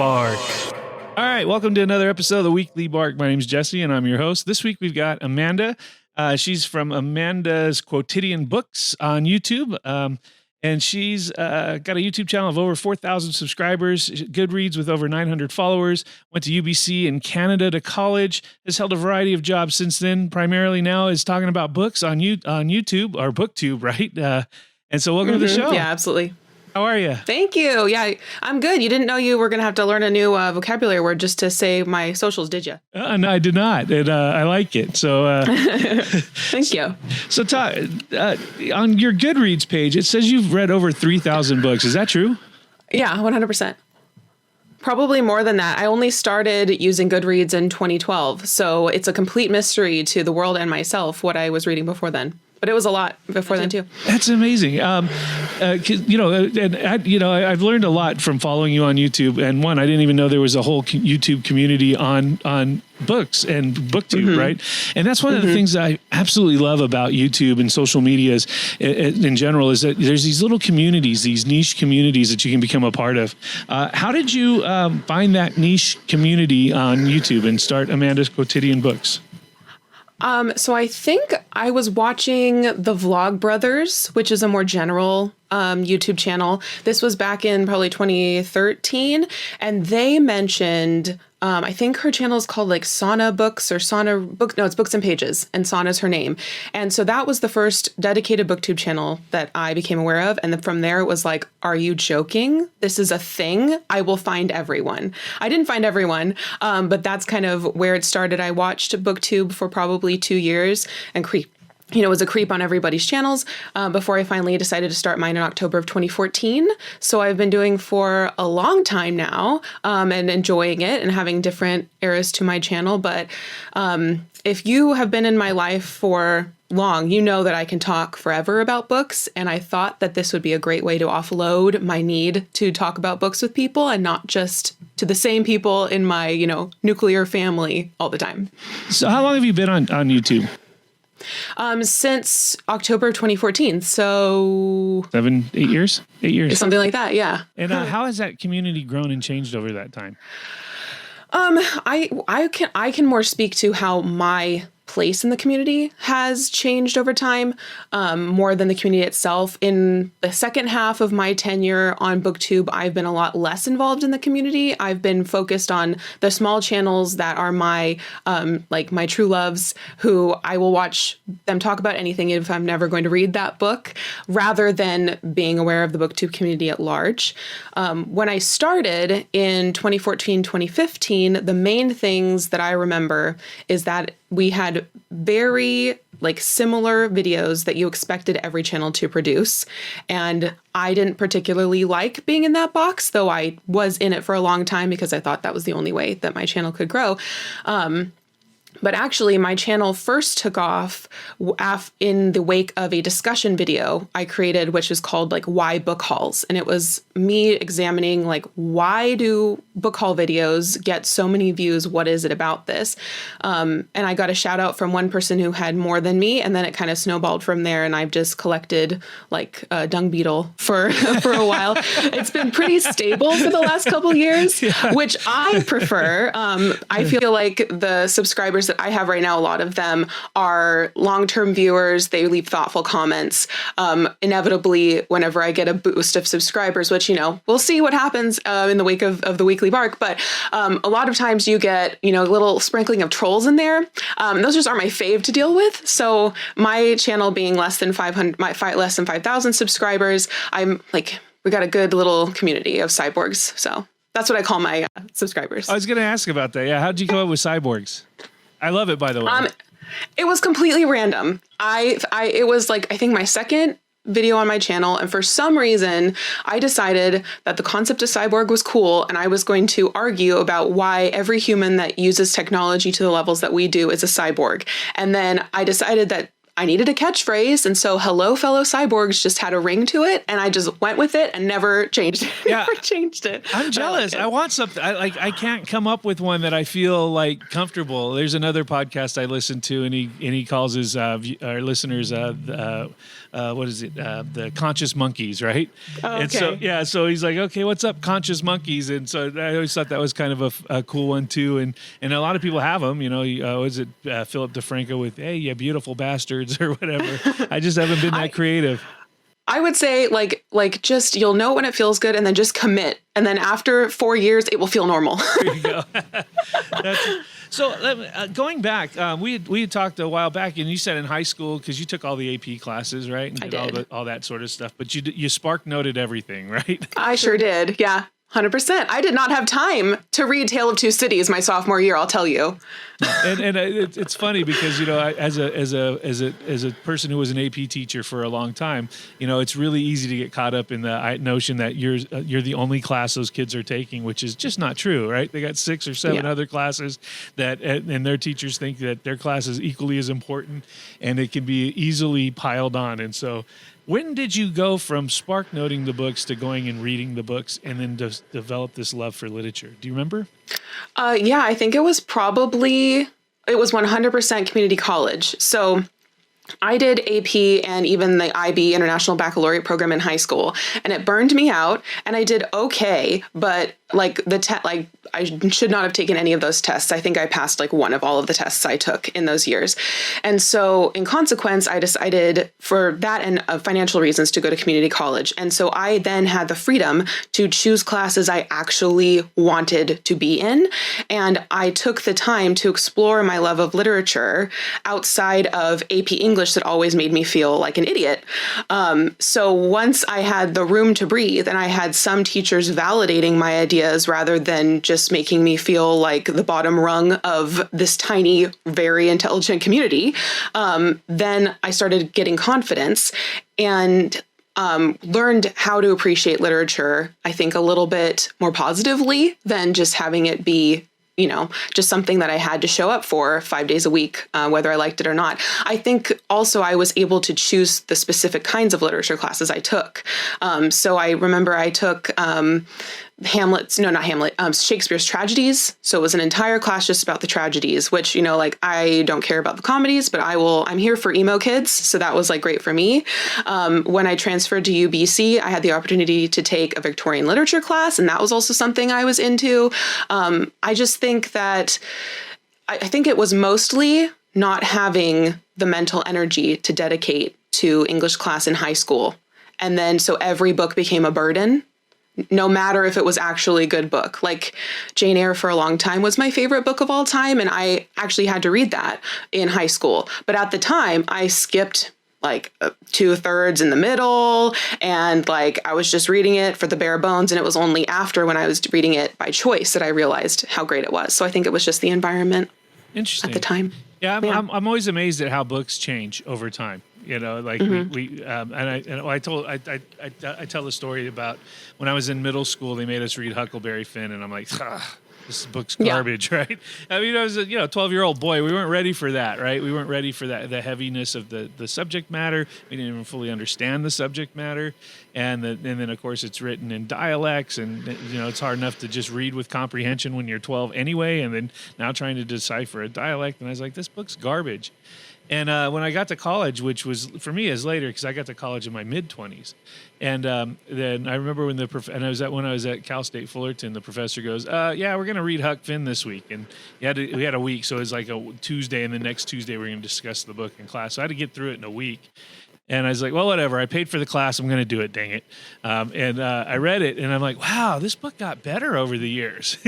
Bark. All right, welcome to another episode of the Weekly Bark. My name is Jesse, and I'm your host. This week we've got Amanda. She's from Amanda's Quotidian Books on YouTube, and she's got a YouTube channel of over 4,000 subscribers, Goodreads with over 900 followers, went to UBC in Canada to college, has held a variety of jobs since then, primarily now is talking about books on YouTube, or BookTube, right? And so welcome to the show. Yeah, absolutely. How are you? Thank you. Yeah, I'm good. You didn't know you were going to have to learn a new vocabulary word just to say my socials, did you? No, I did not. And I like it. So thank you. So on your Goodreads page, it says you've read over 3,000 books. Is that true? Yeah, 100%. Probably more than that. I only started using Goodreads in 2012. So it's a complete mystery to the world and myself what I was reading before then. But it was a lot before then too. That's amazing. I've learned a lot from following you on YouTube. And one, I didn't even know there was a whole YouTube community on books and BookTube, right? And that's one of the things that I absolutely love about YouTube and social medias in general is that there's these little communities, these niche communities that you can become a part of. How did you find that niche community on YouTube and start Amanda's Quotidian Books? So I think I was watching the Vlog Brothers, which is a more general YouTube channel. This was back in probably 2013. And they mentioned, I think her channel is called like Sauna Books or Sauna Book. No, it's Books and Pages, and Sauna's her name. And so that was the first dedicated BookTube channel that I became aware of. And then from there, it was like, are you joking? This is a thing. I will find everyone. I didn't find everyone, but that's kind of where it started. I watched BookTube for probably 2 years and was a creep on everybody's channels before I finally decided to start mine in October of 2014. So I've been doing for a long time now and enjoying it and having different eras to my channel. But if you have been in my life for long, you know that I can talk forever about books. And I thought that this would be a great way to offload my need to talk about books with people and not just to the same people in my, nuclear family all the time. So how long have you been on YouTube? Since October 2014. So 8 years? 8 years. Something like that. Yeah. And how has that community grown and changed over that time? I can more speak to how my place in the community has changed over time, more than the community itself. In the second half of my tenure on BookTube, I've been a lot less involved in the community. I've been focused on the small channels that are my my true loves, who I will watch them talk about anything if I'm never going to read that book, rather than being aware of the BookTube community at large. When I started in 2014, 2015, the main things that I remember is that we had very similar videos that you expected every channel to produce. And I didn't particularly like being in that box, though I was in it for a long time because I thought that was the only way that my channel could grow. But actually, my channel first took off in the wake of a discussion video I created, which is called Why Book Hauls. And it was me examining why do book haul videos get so many views? What is it about this? And I got a shout out from one person who had more than me. And then it kind of snowballed from there. And I've just collected a dung beetle for a while. It's been pretty stable for the last couple years, which I prefer. I feel like the subscribers that I have right now, a lot of them are long-term viewers. They leave thoughtful comments. Inevitably, whenever I get a boost of subscribers, which, we'll see what happens in the wake of the Weekly Bark. But a lot of times you get, a little sprinkling of trolls in there. Those just aren't my fave to deal with. So my channel being less than 5,000 subscribers, we got a good little community of cyborgs. So that's what I call my subscribers. I was going to ask about that. Yeah. How did you come up with cyborgs? I love it, by the way. It was completely random. It was I think my second video on my channel. And for some reason, I decided that the concept of cyborg was cool. And I was going to argue about why every human that uses technology to the levels that we do is a cyborg. And then I decided that I needed a catchphrase. And so hello, fellow cyborgs just had a ring to it. And I just went with it and never changed it. Yeah. Never changed it. I'm jealous. I want something. I can't come up with one that I feel like comfortable. There's another podcast I listen to, and he calls his our listeners what is it? The conscious monkeys, right? Oh, okay. And so so he's like, okay, what's up, conscious monkeys? And so I always thought that was kind of a cool one too. And a lot of people have them. Was it Philip DeFranco with "Hey, you beautiful bastards" or whatever? I just haven't been that creative. I would say like just you'll know when it feels good, and then just commit, and then after 4 years it will feel normal. There you go. So going back, we had talked a while back, and you said in high school, because you took all the AP classes, right? And I did. all that sort of stuff. But you spark noted everything, right? I sure did. Yeah. 100%. I did not have time to read Tale of Two Cities my sophomore year, I'll tell you. And it's funny because as a person who was an AP teacher for a long time, it's really easy to get caught up in the notion that you're the only class those kids are taking, which is just not true, right? They got 6 or 7 other classes and their teachers think that their class is equally as important, and it can be easily piled on. And so, when did you go from spark noting the books to going and reading the books, and then develop this love for literature? Do you remember? Yeah, I think it was 100% community college. So I did AP and even the IB International Baccalaureate program in high school, and it burned me out, and I did okay, but I should not have taken any of those tests. I think I passed one of all of the tests I took in those years. And so in consequence, I decided for that and financial reasons to go to community college. And so I then had the freedom to choose classes I actually wanted to be in. And I took the time to explore my love of literature outside of AP English that always made me feel like an idiot. So once I had the room to breathe, and I had some teachers validating my ideas rather than just making me feel like the bottom rung of this tiny, very intelligent community, then I started getting confidence and learned how to appreciate literature, I think, a little bit more positively than just having it be just something that I had to show up for 5 days a week, whether I liked it or not. I think also I was able to choose the specific kinds of literature classes I took. So I remember I took Shakespeare's tragedies. So it was an entire class just about the tragedies, which, I don't care about the comedies, but I'm here for emo kids. So that was great for me. When I transferred to UBC, I had the opportunity to take a Victorian literature class, and that was also something I was into. I just think that I think it was mostly not having the mental energy to dedicate to English class in high school. And then so every book became a burden, no matter if it was actually a good book. Like Jane Eyre for a long time was my favorite book of all time, and I actually had to read that in high school. But at the time, I skipped 2/3 in the middle, and I was just reading it for the bare bones, and it was only after when I was reading it by choice that I realized how great it was. So I think it was just the environment at the time. Yeah, I'm always amazed at how books change over time. I tell the story about when I was in middle school, they made us read Huckleberry Finn, and I'm like, this book's garbage, right? I mean, I was a 12-year-old boy. We weren't ready for that, right? We weren't ready for that, the heaviness of the subject matter. We didn't even fully understand the subject matter, and then of course it's written in dialects, and it's hard enough to just read with comprehension when you're 12 anyway, and then now trying to decipher a dialect, and I was like, this book's garbage. And when I got to college, which was for me is later because I got to college in my mid-20s, and then I remember when when I was at Cal State Fullerton, the professor goes, "Yeah, we're going to read Huck Finn this week," and we had a week, so it was like a Tuesday, and the next Tuesday we're going to discuss the book in class. So I had to get through it in a week. And I was like, well, whatever. I paid for the class. I'm going to do it. Dang it. I read it, and I'm like, wow, this book got better over the years.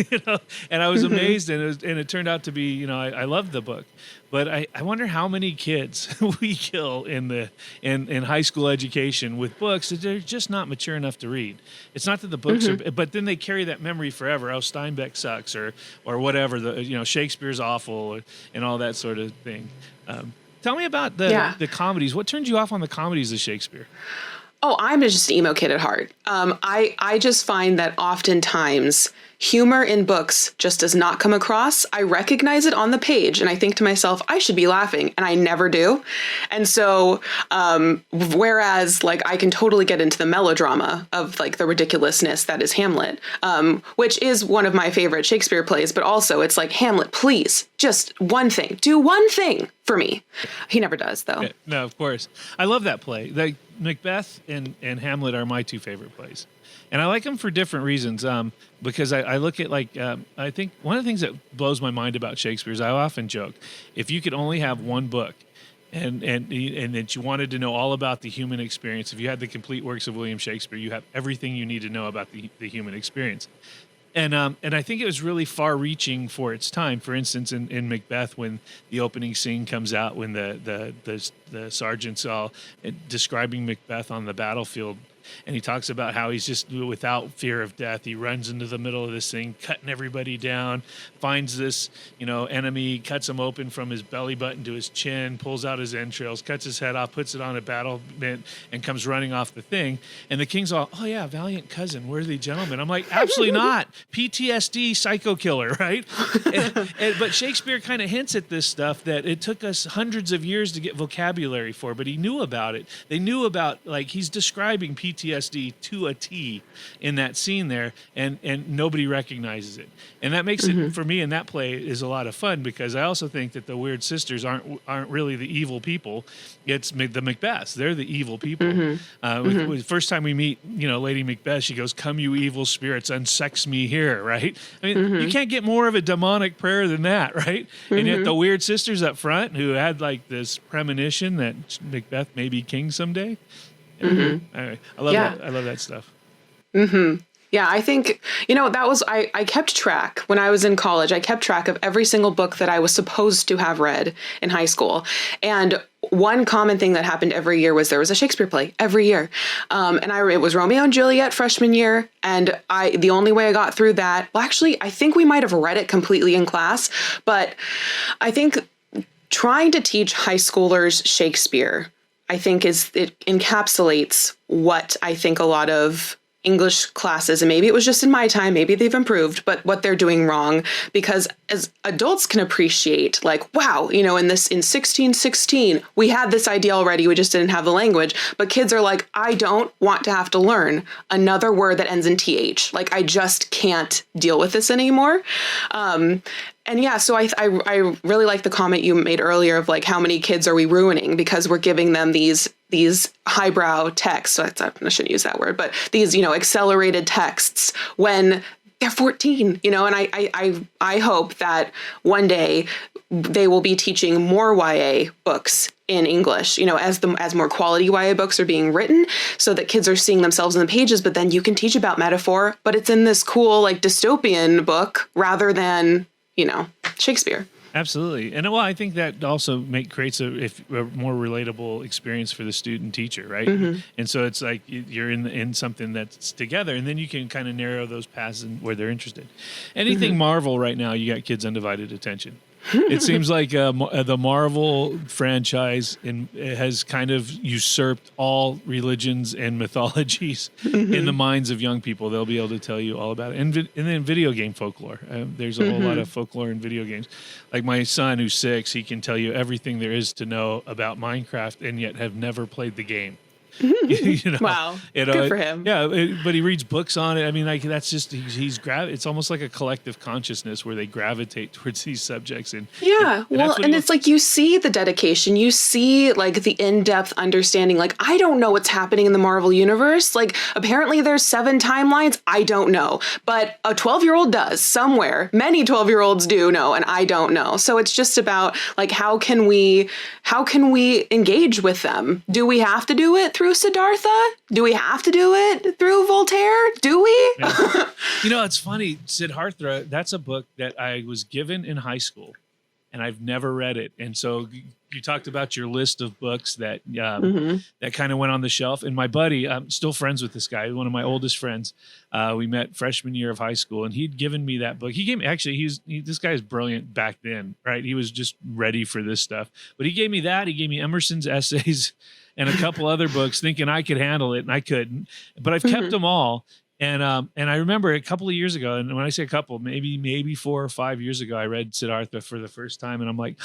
And I was amazed, and it turned out to be, I loved the book. But I wonder how many kids we kill in high school education with books that they're just not mature enough to read. It's not that the books are, but then they carry that memory forever. Oh, Steinbeck sucks, or whatever. Shakespeare's awful, and all that sort of thing. Tell me about the comedies. What turned you off on the comedies of Shakespeare? Oh, I'm just an emo kid at heart. I just find that oftentimes humor in books just does not come across. I recognize it on the page and I think to myself, I should be laughing, and I never do. And so, whereas like I can totally get into the melodrama of like the ridiculousness that is Hamlet, which is one of my favorite Shakespeare plays, but also it's like, Hamlet, please, just one thing, do one thing for me. He never does, though. No, of course. I love that play. Like Macbeth and Hamlet are my two favorite plays. And I like them for different reasons. Because I look at like, I think one of the things that blows my mind about Shakespeare is I often joke, if you could only have one book and that you wanted to know all about the human experience, if you had the complete works of William Shakespeare, you have everything you need to know about the human experience. And I think it was really far-reaching for its time. For instance, in Macbeth, when the opening scene comes out, when the sergeant's all describing Macbeth on the battlefield, and he talks about how he's just without fear of death. He runs into the middle of this thing, cutting everybody down, finds this, enemy, cuts him open from his belly button to his chin, pulls out his entrails, cuts his head off, puts it on a battlement, and comes running off the thing. And the king's all, oh yeah, valiant cousin, worthy gentleman. I'm like, absolutely not. PTSD, psycho killer, right? But Shakespeare kind of hints at this stuff that it took us hundreds of years to get vocabulary for, but he knew about it. They knew about, like, he's describing PTSD to a T in that scene there, and nobody recognizes it. And that makes it, for me, in that play is a lot of fun, because I also think that the weird sisters aren't really the evil people. It's the Macbeths. They're the evil people. First time we meet, Lady Macbeth, she goes, "Come, you evil spirits, unsex me here," right? I mean, you can't get more of a demonic prayer than that, right? And yet the weird sisters up front, who had like this premonition that Macbeth may be king someday. Anyway, I love that. I love that stuff. Yeah, I think, that was, I kept track when I was in college. I kept track of every single book that I was supposed to have read in high school. And one common thing that happened every year was there was a Shakespeare play every year. It was Romeo and Juliet freshman year. And the only way I got through that, well, actually, I think we might have read it completely in class, but I think trying to teach high schoolers Shakespeare, I think it encapsulates what I think a lot of English classes, and maybe it was just in my time, maybe they've improved, but what they're doing wrong, because as adults can appreciate, like, wow, in 1616, we had this idea already, we just didn't have the language, but kids are like, I don't want to have to learn another word that ends in TH. Like, I just can't deal with this anymore. And yeah, so I really like the comment you made earlier of like, how many kids are we ruining because we're giving them these highbrow texts. I shouldn't use that word, but these, accelerated texts when they're 14, and I hope that one day they will be teaching more YA books in English, as more quality YA books are being written, so that kids are seeing themselves in the pages, but then you can teach about metaphor, but it's in this cool, like, dystopian book rather than, Shakespeare. Absolutely. And I think that also creates a more relatable experience for the student teacher, right? And so it's like you're in something that's together, and then you can kind of narrow those paths where they're interested. Anything Marvel right now, you got kids' undivided attention. It seems like the Marvel franchise has kind of usurped all religions and mythologies in the minds of young people. They'll be able to tell you all about it. And then video game folklore. There's a whole lot of folklore in video games. Like my son, who's 6, he can tell you everything there is to know about Minecraft and yet have never played the game. Wow. Good for him. Yeah, but he reads books on it. I mean, like, that's just it's almost like a collective consciousness where they gravitate towards these subjects. And it's like you see the dedication, you see like the in-depth understanding. Like, I don't know what's happening in the Marvel universe. Like, apparently there's 7 timelines. I don't know, but a 12-year-old does somewhere. Many 12-year-olds do know, and I don't know. So it's just about like, how can we engage with them? Do we have to do it through Siddhartha? Do we have to do it through Voltaire? Do we? Yeah. It's funny. Siddhartha, that's a book that I was given in high school, and I've never read it. And so you talked about your list of books that that kind of went on the shelf. And my buddy, I'm still friends with this guy, one of my oldest friends. We met freshman year of high school, and he'd given me that book. He gave me, actually, this guy is brilliant back then, right? He was just ready for this stuff. But he gave me that. He gave me Emerson's essays and a couple other books, thinking I could handle it, and I couldn't. But I've kept them all. And I remember a couple of years ago, and when I say a couple, maybe 4 or 5 years ago, I read Siddhartha for the first time, and I'm like,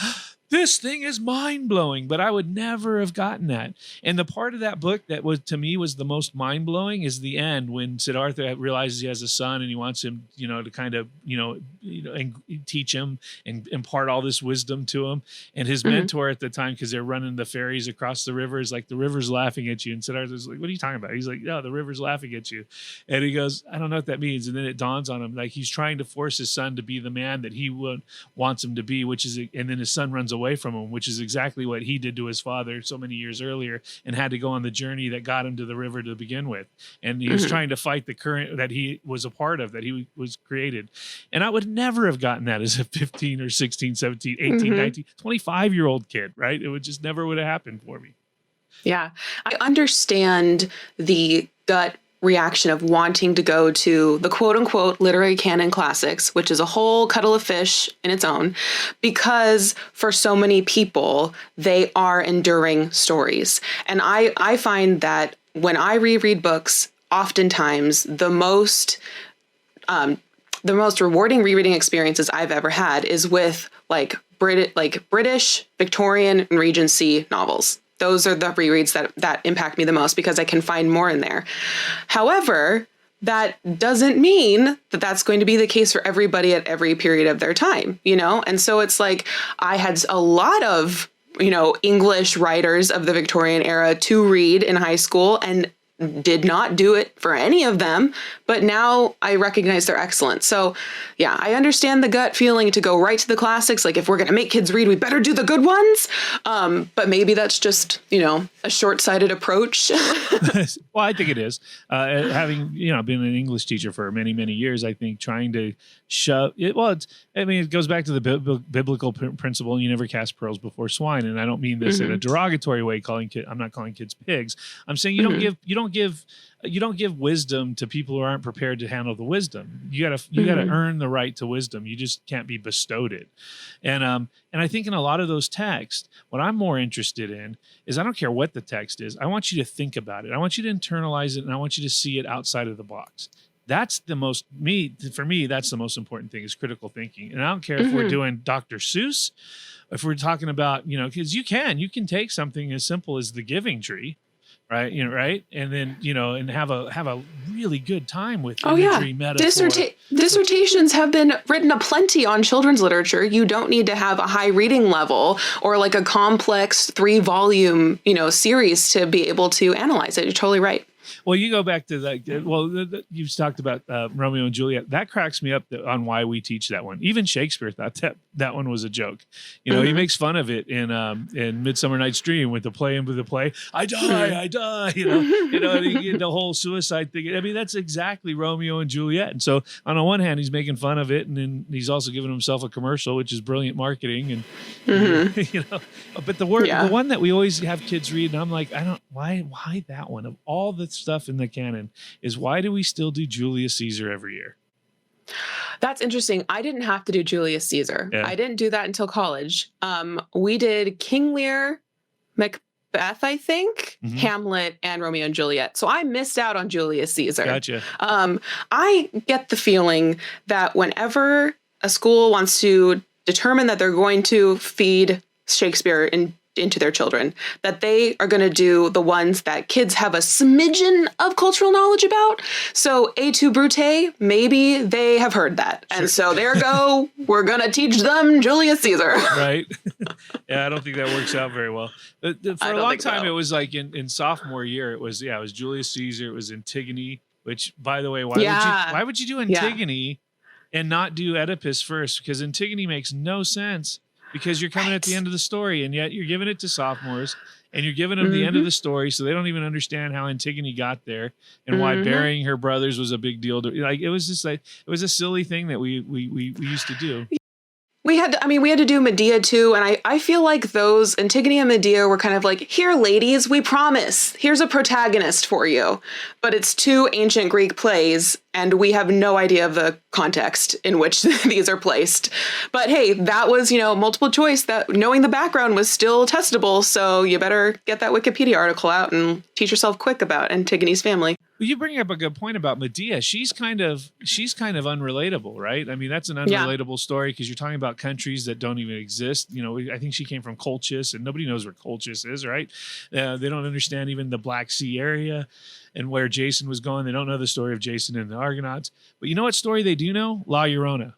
this thing is mind blowing, but I would never have gotten that. And the part of that book that was, to me, was the most mind blowing is the end, when Siddhartha realizes he has a son and he wants him, to kind of, and teach him and impart all this wisdom to him. And his mentor at the time, because they're running the ferries across the river, is like, the river's laughing at you. And Siddhartha's like, what are you talking about? He's like, no, the river's laughing at you. And he goes, I don't know what that means. And then it dawns on him, like, he's trying to force his son to be the man that he wants him to be, and then his son runs away from him, which is exactly what he did to his father so many years earlier, and had to go on the journey that got him to the river to begin with. And he was trying to fight the current that he was a part of, that he was created. And I would never have gotten that as a 15 or 16, 17, 18, 19, 25-year-old kid, right? It would just never would have happened for me. Yeah. I understand the gut reaction of wanting to go to the quote unquote literary canon classics, which is a whole kettle of fish in its own, because for so many people, they are enduring stories. And I find that when I reread books, oftentimes the most rewarding rereading experiences I've ever had is with British, Victorian, and Regency novels. Those are the rereads that impact me the most, because I can find more in there. However, that doesn't mean that that's going to be the case for everybody at every period of their time, And so it's like, I had a lot of, English writers of the Victorian era to read in high school, and did not do it for any of them, but now I recognize their excellence. So yeah, I understand the gut feeling to go right to the classics. Like, if we're going to make kids read, we better do the good ones. But maybe that's just, a short-sighted approach. Well, I think it is. Having, been an English teacher for many, many years, I think trying to shove it. Well, it goes back to the biblical principle: you never cast pearls before swine. And I don't mean this in a derogatory way. I'm not calling kids pigs. I'm saying you don't give wisdom to people who aren't prepared to handle the wisdom. You gotta earn the right to wisdom. You just can't be bestowed it. And I think in a lot of those texts, what I'm more interested in is, I don't care what the text is. I want you to think about it. I want you to internalize it, and I want you to see it outside of the box. That's for me, that's the most important thing, is critical thinking. And I don't care if we're doing Dr. Seuss, if we're talking about, because you can take something as simple as the Giving Tree, right? Right. And then, and have a really good time with imagery, metaphor. Dissertations have been written aplenty on children's literature. You don't need to have a high reading level or like a complex 3-volume, series to be able to analyze it. You're totally right. Well, you go back to you've talked about Romeo and Juliet. That cracks me up on why we teach that one. Even Shakespeare thought that one was a joke. He makes fun of it in Midsummer Night's Dream with the play. I die. The whole suicide thing. I mean, that's exactly Romeo and Juliet. And so on the one hand, he's making fun of it, and then he's also giving himself a commercial, which is brilliant marketing. And but the one that we always have kids read, and I'm like, why that one of all the stuff in the canon is, why do we still do Julius Caesar every year? That's interesting. I didn't have to do Julius Caesar. Yeah. I didn't do that until college. We did King Lear, Macbeth, I think, Hamlet, and Romeo and Juliet. So I missed out on Julius Caesar. Gotcha. I get the feeling that whenever a school wants to determine that they're going to feed Shakespeare into their children, that they are going to do the ones that kids have a smidgen of cultural knowledge about. So Et tu, Brute, maybe they have heard that. Sure. And so there go, we're going to teach them Julius Caesar. Right. Yeah, I don't think that works out very well. For a long time, it was like in sophomore year, it was Julius Caesar, it was Antigone, which, by the way, why would you do Antigone and not do Oedipus first? Because Antigone makes no sense. Because you're coming at the end of the story, and yet you're giving it to sophomores, and you're giving them the end of the story, so they don't even understand how Antigone got there and why burying her brothers was a big deal. It was just like, it was a silly thing that we used to do. We had to do Medea too. And I feel like those Antigone and Medea were kind of like, here, ladies, we promise, here's a protagonist for you. But it's 2 ancient Greek plays, and we have no idea of the context in which these are placed. But hey, that was, multiple choice, that knowing the background was still testable. So you better get that Wikipedia article out and teach yourself quick about Antigone's family. Well, you bring up a good point about Medea. She's kind of unrelatable, right? I mean, that's an unrelatable story because you're talking about countries that don't even exist. You know, I think she came from Colchis, and nobody knows where Colchis is, right? They don't understand even the Black Sea area and where Jason was going. They don't know the story of Jason and the Argonauts. But you know what story they do know? La Llorona.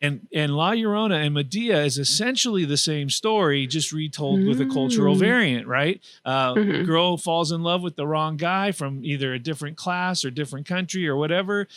And La Llorona and Medea is essentially the same story, just retold with a cultural variant, right? Girl falls in love with the wrong guy from either a different class or different country or whatever,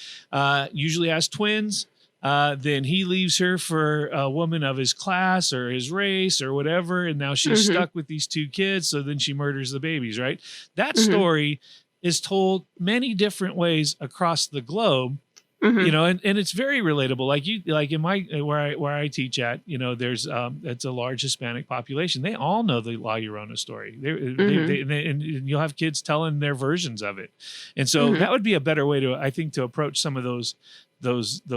usually has twins. Then he leaves her for a woman of his class or his race or whatever. And now she's stuck with these two kids. So then she murders the babies, right? That story is told many different ways across the globe. You know, and it's very relatable. Like in my where I teach at, you know, there's it's a large Hispanic population. They all know the La Llorona story. And you'll have kids telling their versions of it. And so that would be a better way to, I think, to approach some of those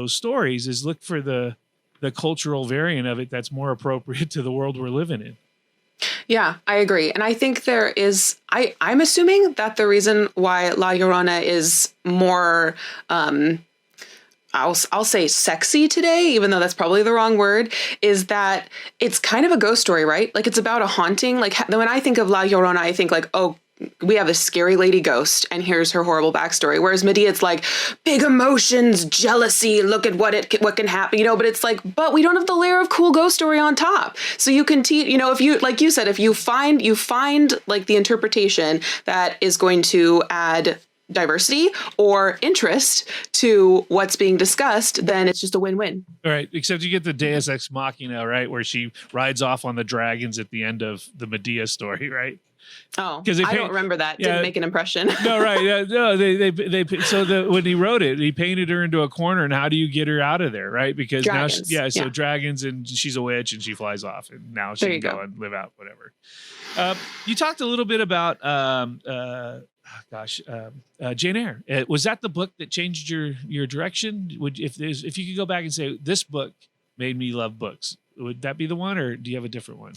stories is look for the cultural variant of it that's more appropriate to the world we're living in. Yeah, I agree. And I think there is, I'm assuming that the reason why La Llorona is more, I'll say sexy today, even though that's probably the wrong word, is that it's kind of a ghost story, right? Like it's about a haunting. Like when I think of La Llorona, I think like, oh, we have a scary lady ghost and here's her horrible backstory. Whereas Medea, it's like big emotions, jealousy, look at what can happen, you know, but it's like, but we don't have the layer of cool ghost story on top. So you can teach, you know, if you, like you said, if you find like the interpretation that is going to add diversity or interest to what's being discussed, then it's just a win-win. All right. Except you get the Deus Ex Machina, right? Where she rides off on the dragons at the end of the Medea story, right? Oh, I don't remember that. Didn't make an impression. No, right. No, when he wrote it, he painted her into a corner. And how do you get her out of there, right? Because dragons. So dragons, and she's a witch, and she flies off, and now she can go and live out whatever. You talked a little bit about Jane Eyre. Was that the book that changed your direction? If you could go back and say this book made me love books, would that be the one, or do you have a different one?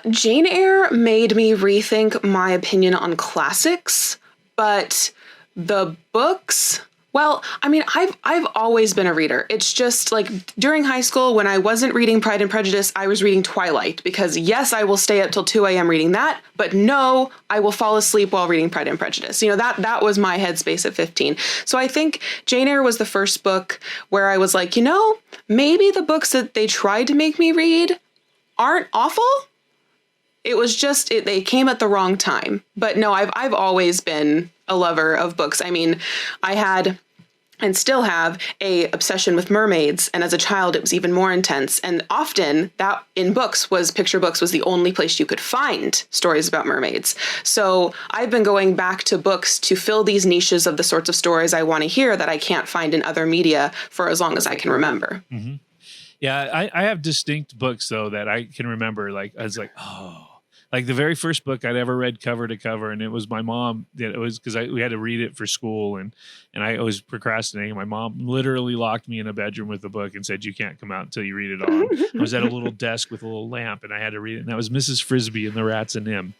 Jane Eyre made me rethink my opinion on classics, but the books, well, I mean, I've always been a reader. It's just like during high school when I wasn't reading Pride and Prejudice, I was reading Twilight because yes, I will stay up till 2 a.m. reading that, but no, I will fall asleep while reading Pride and Prejudice. You know, that was my headspace at 15. So I think Jane Eyre was the first book where I was like, you know, maybe the books that they tried to make me read aren't awful. It was just, they came at the wrong time. But no, I've always been a lover of books. I mean, I had and still have a obsession with mermaids. And as a child, it was even more intense. And often that in picture books was the only place you could find stories about mermaids. So I've been going back to books to fill these niches of the sorts of stories I want to hear that I can't find in other media for as long as I can remember. Mm-hmm. Yeah, I have distinct books, though, that I can remember. Like, I was like, oh. Like the very first book I'd ever read cover to cover, and it was my mom. It was because we had to read it for school, and I was procrastinating. My mom literally locked me in a bedroom with the book and said, "You can't come out until you read it all." I was at a little desk with a little lamp, and I had to read it. And that was Mrs. Frisbee and the Rats and Him.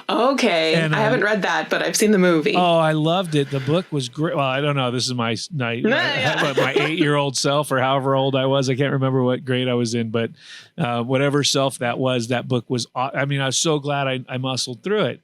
Okay, and I haven't read that, but I've seen the movie. Oh, I loved it. The book was great. Well, I don't know. This is my 8-year-old self, or however old I was. I can't remember what grade I was in, but whatever self that was, that book was. I mean, I was so glad I muscled through it.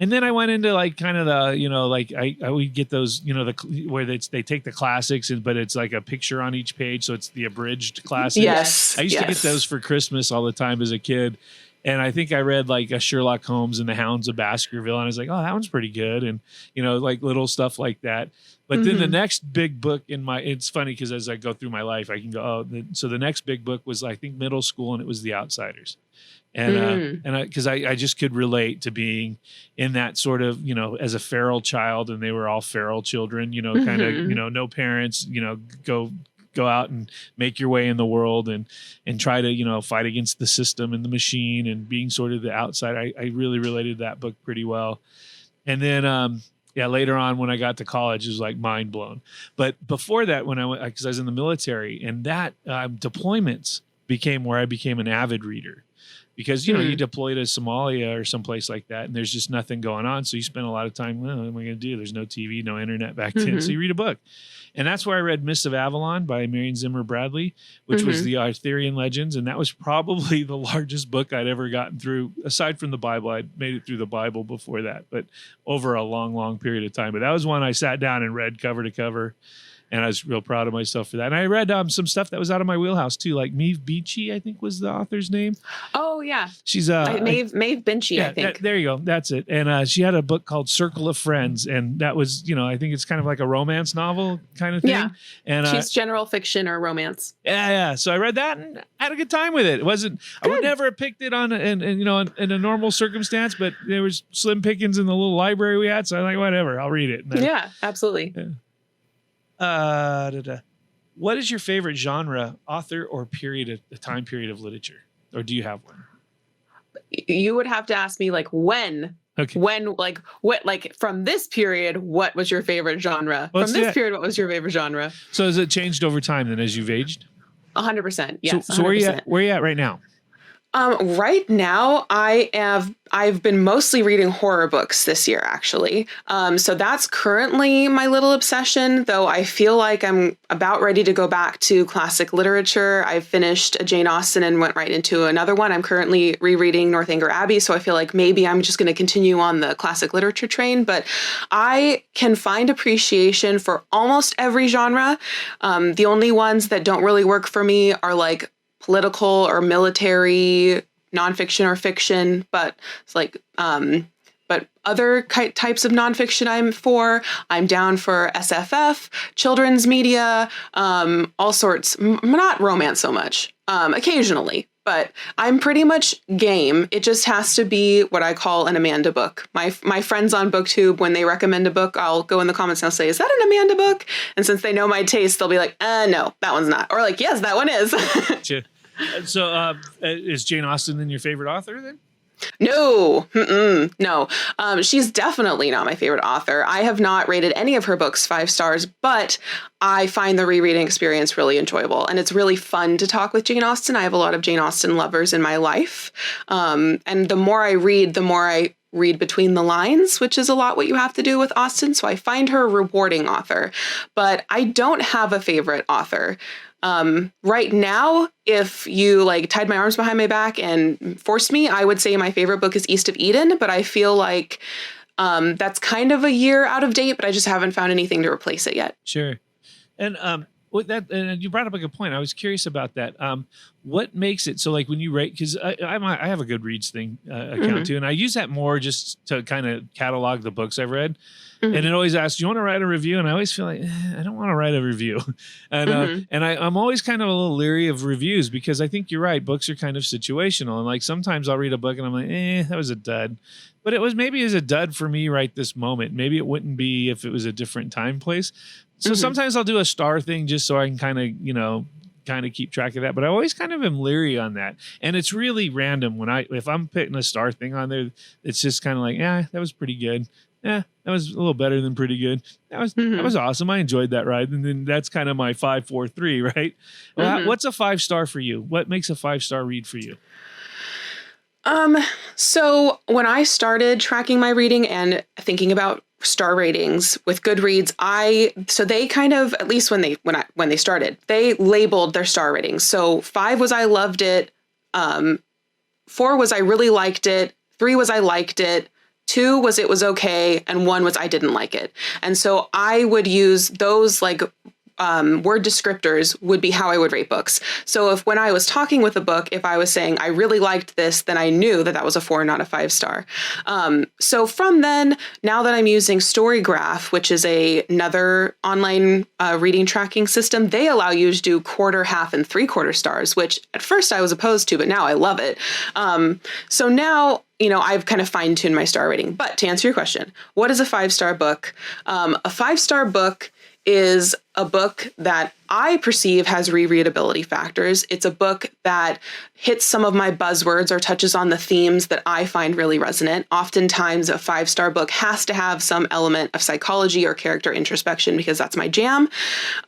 And then I went into like kind of the, you know, like I would get those, you know, where they take the classics but it's like a picture on each page, so it's the abridged classics. Yes, I used to get those for Christmas all the time as a kid. And I think I read like a Sherlock Holmes and the Hounds of Baskerville, and I was like, oh, that one's pretty good. And, you know, like little stuff like that. But then the next big book it's funny because as I go through my life, I can go, so the next big book was, I think, middle school, and it was The Outsiders. And because I just could relate to being in that sort of, you know, as a feral child, and they were all feral children, you know, kind of, you know, no parents, you know, go out and make your way in the world and try to, you know, fight against the system and the machine and being sort of the outside. I really related to that book pretty well. And then, later on when I got to college, it was like mind blown. But before that, when I went, because I was in the military, and that deployments became where I became an avid reader. because, you know, you deploy to Somalia or someplace like that and there's just nothing going on. So you spend a lot of time, well, what am I going to do? There's no TV, no internet back then. So you read a book. And that's where I read Mists of Avalon by Marion Zimmer Bradley, which was the Arthurian legends. And that was probably the largest book I'd ever gotten through, aside from the Bible. I'd made it through the Bible before that, but over a long, long period of time. But that was one I sat down and read cover to cover. And I was real proud of myself for that. And I read some stuff that was out of my wheelhouse too, like Maeve Beachy, I think was the author's name. Oh yeah, she's Maeve Beachy, I think. There you go, that's it. And she had a book called Circle of Friends, and that was, you know, I think it's kind of like a romance novel kind of thing. Yeah, and she's general fiction or romance. Yeah. So I read that and I had a good time with it. It wasn't. Good. I would never have picked it on, in a normal circumstance, but there was slim pickings in the little library we had, so I'm like, whatever, I'll read it. Yeah, absolutely. Yeah. What is your favorite genre, author, or time period of literature? Or do you have one? You would have to ask me like when. Okay. When, like, what, like from this period, what was your favorite genre? From this period, what was your favorite genre? So has it changed over time then as you've aged? 100%. Yes. So 100%. Where are you at right now? Right now, I've been mostly reading horror books this year, actually. So that's currently my little obsession, though I feel like I'm about ready to go back to classic literature. I finished a Jane Austen and went right into another one. I'm currently rereading Northanger Abbey, so I feel like maybe I'm just going to continue on the classic literature train, but I can find appreciation for almost every genre. The only ones that don't really work for me are like political or military, nonfiction or fiction, but it's like, but other types of nonfiction I'm down for SFF, children's media, all sorts, not romance so much, occasionally, but I'm pretty much game. It just has to be what I call an Amanda book. My friends on BookTube, when they recommend a book, I'll go in the comments and I'll say, is that an Amanda book? And since they know my taste, they'll be like, no, that one's not. Or like, yes, that one is. So is Jane Austen then your favorite author then? No, no. She's definitely not my favorite author. I have not rated any of her books 5 stars, but I find the rereading experience really enjoyable. And it's really fun to talk with Jane Austen. I have a lot of Jane Austen lovers in my life. And the more I read, the more I read between the lines, which is a lot what you have to do with Austen. So I find her a rewarding author, but I don't have a favorite author. Right now, if you like tied my arms behind my back and forced me, I would say my favorite book is East of Eden, but I feel like that's kind of a year out of date, but I just haven't found anything to replace it yet. Sure. And with that, and you brought up a good point. I was curious about that. What makes it so, like when you rate, because I have a Goodreads thing account too, and I use that more just to kind of catalog the books I've read. And it always asks, do you want to write a review? And I always feel like, I don't want to write a review. And I'm always kind of a little leery of reviews because I think you're right. Books are kind of situational. And like sometimes I'll read a book and I'm like, that was a dud. But it was a dud for me right this moment. Maybe it wouldn't be if it was a different time, place. So sometimes I'll do a star thing just so I can kind of keep track of that. But I always kind of am leery on that. And it's really random if I'm putting a star thing on there, it's just kind of like, that was pretty good. That was a little better than pretty good. That was awesome. I enjoyed that ride. And then that's kind of my 5, 4, 3, right? Well, what's a 5-star for you? What makes a 5-star read for you? So when I started tracking my reading and thinking about star ratings with Goodreads, they kind of, at least when they started, they labeled their star ratings. So 5 was I loved it. 4 was I really liked it. 3 was I liked it. 2 was it was okay, and 1 was I didn't like it. And so I would use those like word descriptors would be how I would rate books. So when I was talking with a book, if I was saying I really liked this, then I knew that was a 4, not a 5-star. So from then, now that I'm using Storygraph, which is another online reading tracking system, they allow you to do quarter, half, and 3/4 stars, which at first I was opposed to, but now I love it. So now, I've kind of fine-tuned my star rating. But to answer your question, what is a 5-star book? A 5-star book is a book that I perceive has rereadability factors. It's a book that hits some of my buzzwords or touches on the themes that I find really resonant. Oftentimes, a 5-star book has to have some element of psychology or character introspection because that's my jam.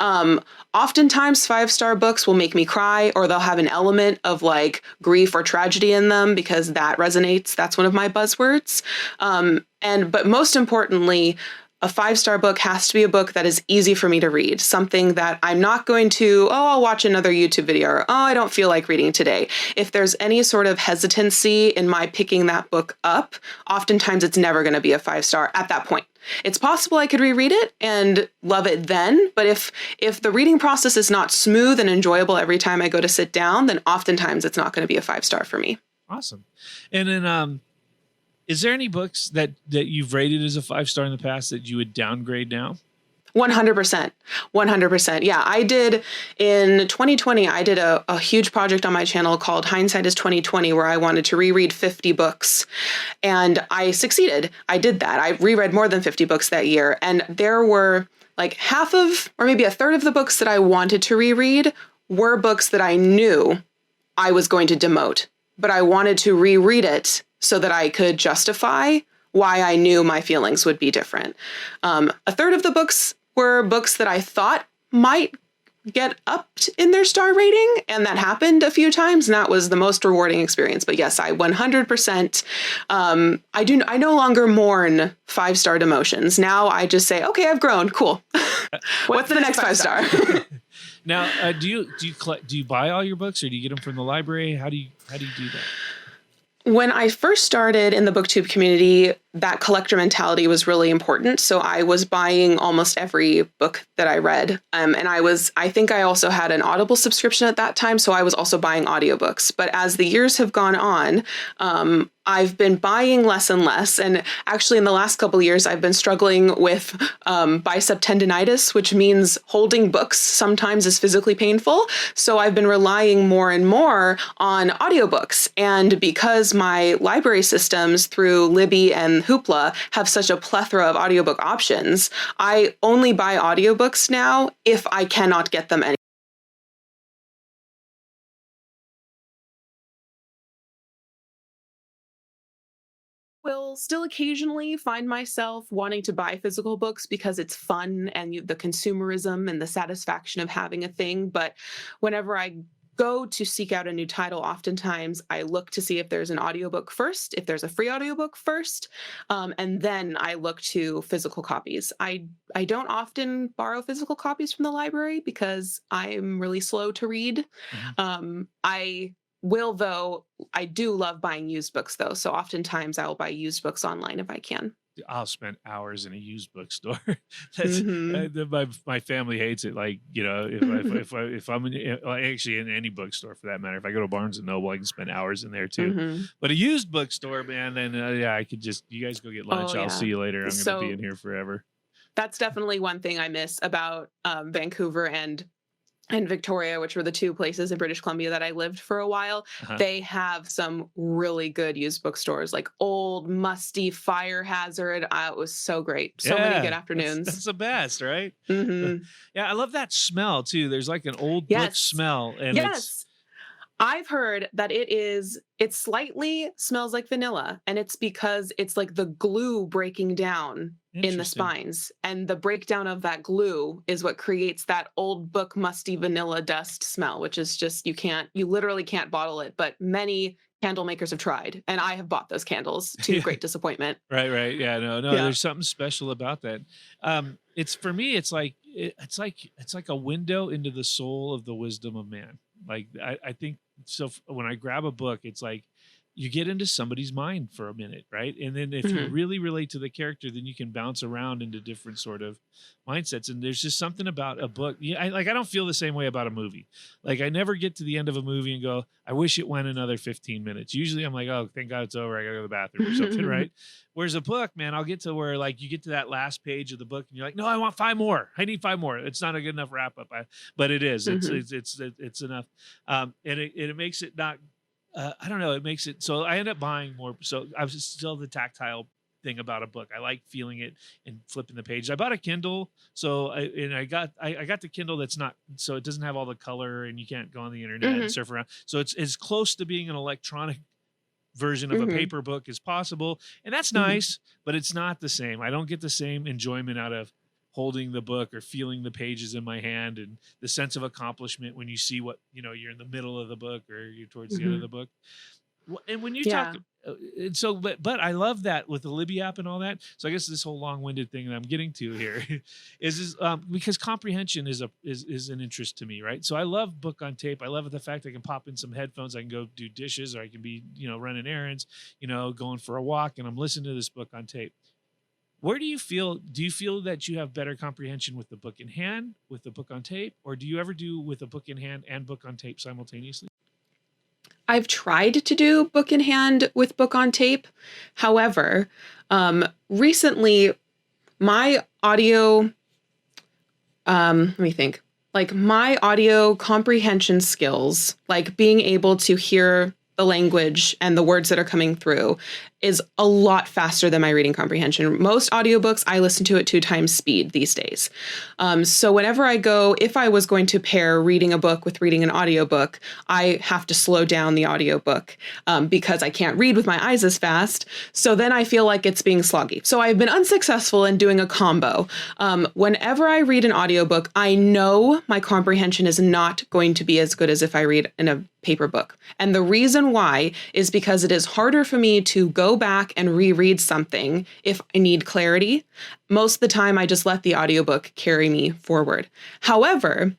Oftentimes, 5-star books will make me cry, or they'll have an element of like grief or tragedy in them because that resonates. That's one of my buzzwords. But most importantly, a 5-star book has to be a book that is easy for me to read, something that I'm not going to, I'll watch another YouTube video, or, I don't feel like reading today. If there's any sort of hesitancy in my picking that book up, oftentimes it's never going to be a 5-star at that point. It's possible I could reread it and love it then, but if the reading process is not smooth and enjoyable every time I go to sit down, then oftentimes it's not going to be a 5-star for me. Awesome. And then, is there any books that you've rated as a 5-star in the past that you would downgrade now? 100%. 100%. Yeah, I did in 2020, I did a huge project on my channel called Hindsight is 2020, where I wanted to reread 50 books. And I succeeded. I did that. I reread more than 50 books that year. And there were like half of, or maybe a third of the books that I wanted to reread were books that I knew I was going to demote, but I wanted to reread it so that I could justify why I knew my feelings would be different. A third of the books were books that I thought might get upped in their star rating, and that happened a few times, and that was the most rewarding experience. But yes, I 100%, I no longer mourn 5-star demotions. Now I just say, okay, I've grown, cool. What's the next 5-star? Now, do you buy all your books, or do you get them from the library? How do you do that? When I first started in the BookTube community, that collector mentality was really important. So I was buying almost every book that I read. And I think I also had an Audible subscription at that time. So I was also buying audiobooks. But as the years have gone on, I've been buying less and less. And actually, in the last couple of years, I've been struggling with bicep tendonitis, which means holding books sometimes is physically painful. So I've been relying more and more on audiobooks. And because my library systems through Libby and Hoopla have such a plethora of audiobook options, I only buy audiobooks now if I cannot get them anywhere. Will still occasionally find myself wanting to buy physical books because it's fun and the consumerism and the satisfaction of having a thing. But whenever I go to seek out a new title, oftentimes I look to see if there's an audiobook first, if there's a free audiobook first, and then I look to physical copies. I don't often borrow physical copies from the library because I'm really slow to read. I do love buying used books though. So oftentimes I'll buy used books online if I can. I'll spend hours in a used bookstore. My family hates it. Like, if I'm actually in any bookstore for that matter, if I go to Barnes and Noble, I can spend hours in there too. But a used bookstore, man, then I could just, you guys go get lunch. I'll see you later. I'm going to be in here forever. That's definitely one thing I miss about Vancouver and Victoria, which were the two places in British Columbia that I lived for a while. They have some really good used bookstores, like Old, Musty, Fire Hazard. It was so great. So many good afternoons. That's the best, right? Yeah, I love that smell too. There's like an old book smell. And I've heard that it slightly smells like vanilla, and it's because it's like the glue breaking down in the spines, and the breakdown of that glue is what creates that old book musty vanilla dust smell, which is just, you literally can't bottle it, but many candle makers have tried, and I have bought those candles to great disappointment. Right. Yeah, no, there's something special about that. It's for me, it's like a window into the soul of the wisdom of man. Like, I think so. When I grab a book, it's like you get into somebody's mind for a minute, right? And then if you really relate to the character, then you can bounce around into different sort of mindsets. And there's just something about a book. I don't feel the same way about a movie. Like, I never get to the end of a movie and go, I wish it went another 15 minutes. Usually I'm like, oh, thank God it's over. I gotta go to the bathroom or something, right? Whereas a book, man, I'll get to where like you get to that last page of the book and you're like, no, I want 5 more. I need 5 more. It's not a good enough wrap up, but it is. It's enough. And it makes it not. I don't know. It makes it so I end up buying more. So I was still the tactile thing about a book. I like feeling it and flipping the page. I bought a Kindle, so I got the Kindle that's not, so it doesn't have all the color and you can't go on the internet and surf around. So it's as close to being an electronic version of a paper book as possible, and that's nice, but it's not the same. I don't get the same enjoyment out of holding the book or feeling the pages in my hand and the sense of accomplishment when you see what, you're in the middle of the book or you're towards the end of the book. And when you talk, and so, but I love that with the Libby app and all that. So I guess this whole long-winded thing that I'm getting to here is because comprehension is an interest to me, right? So I love book on tape. I love the fact I can pop in some headphones. I can go do dishes, or I can be, running errands, going for a walk, and I'm listening to this book on tape. Where do you feel that you have better comprehension with the book in hand, with the book on tape, or do you ever do with a book in hand and book on tape simultaneously? I've tried to do book in hand with book on tape. However, recently my audio, let me think, like my audio comprehension skills, like being able to hear the language and the words that are coming through, is a lot faster than my reading comprehension. Most audiobooks, I listen to at 2 times speed these days. So whenever if I was going to pair reading a book with reading an audiobook, I have to slow down the audiobook because I can't read with my eyes as fast. So then I feel like it's being sloggy. So I've been unsuccessful in doing a combo. Whenever I read an audiobook, I know my comprehension is not going to be as good as if I read in a paper book. And the reason why is because it is harder for me to go back and reread something if I need clarity. Most of the time, I just let the audiobook carry me forward. However,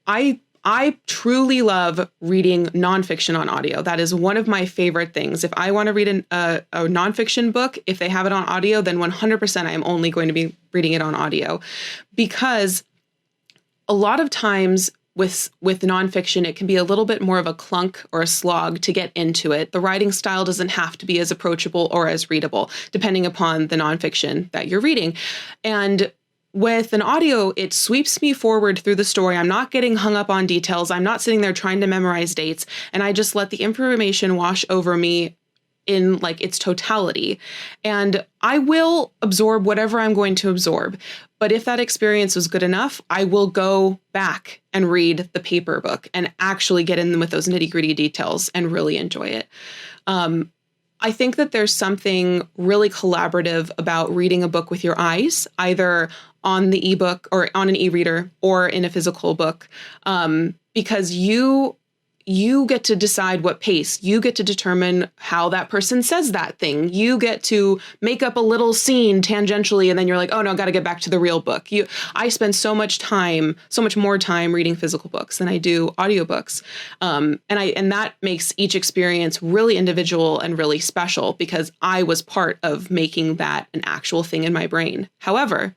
I truly love reading nonfiction on audio. That is one of my favorite things. If I want to read a nonfiction book, if they have it on audio, then 100% I am only going to be reading it on audio, because a lot of times with nonfiction, it can be a little bit more of a clunk or a slog to get into it. The writing style doesn't have to be as approachable or as readable, depending upon the nonfiction that you're reading. And with an audio, it sweeps me forward through the story. I'm not getting hung up on details. I'm not sitting there trying to memorize dates, and I just let the information wash over me in like its totality. And I will absorb whatever I'm going to absorb. But if that experience was good enough, I will go back and read the paper book and actually get in with those nitty-gritty details and really enjoy it. I think that there's something really collaborative about reading a book with your eyes, either on the ebook or on an e-reader or in a physical book, because you get to decide what pace. You get to determine how that person says that thing. You get to make up a little scene tangentially, and then you're like, oh no, I got to get back to the real book. I spend so much more time reading physical books than I do audiobooks. And that makes each experience really individual and really special because I was part of making that an actual thing in my brain. However,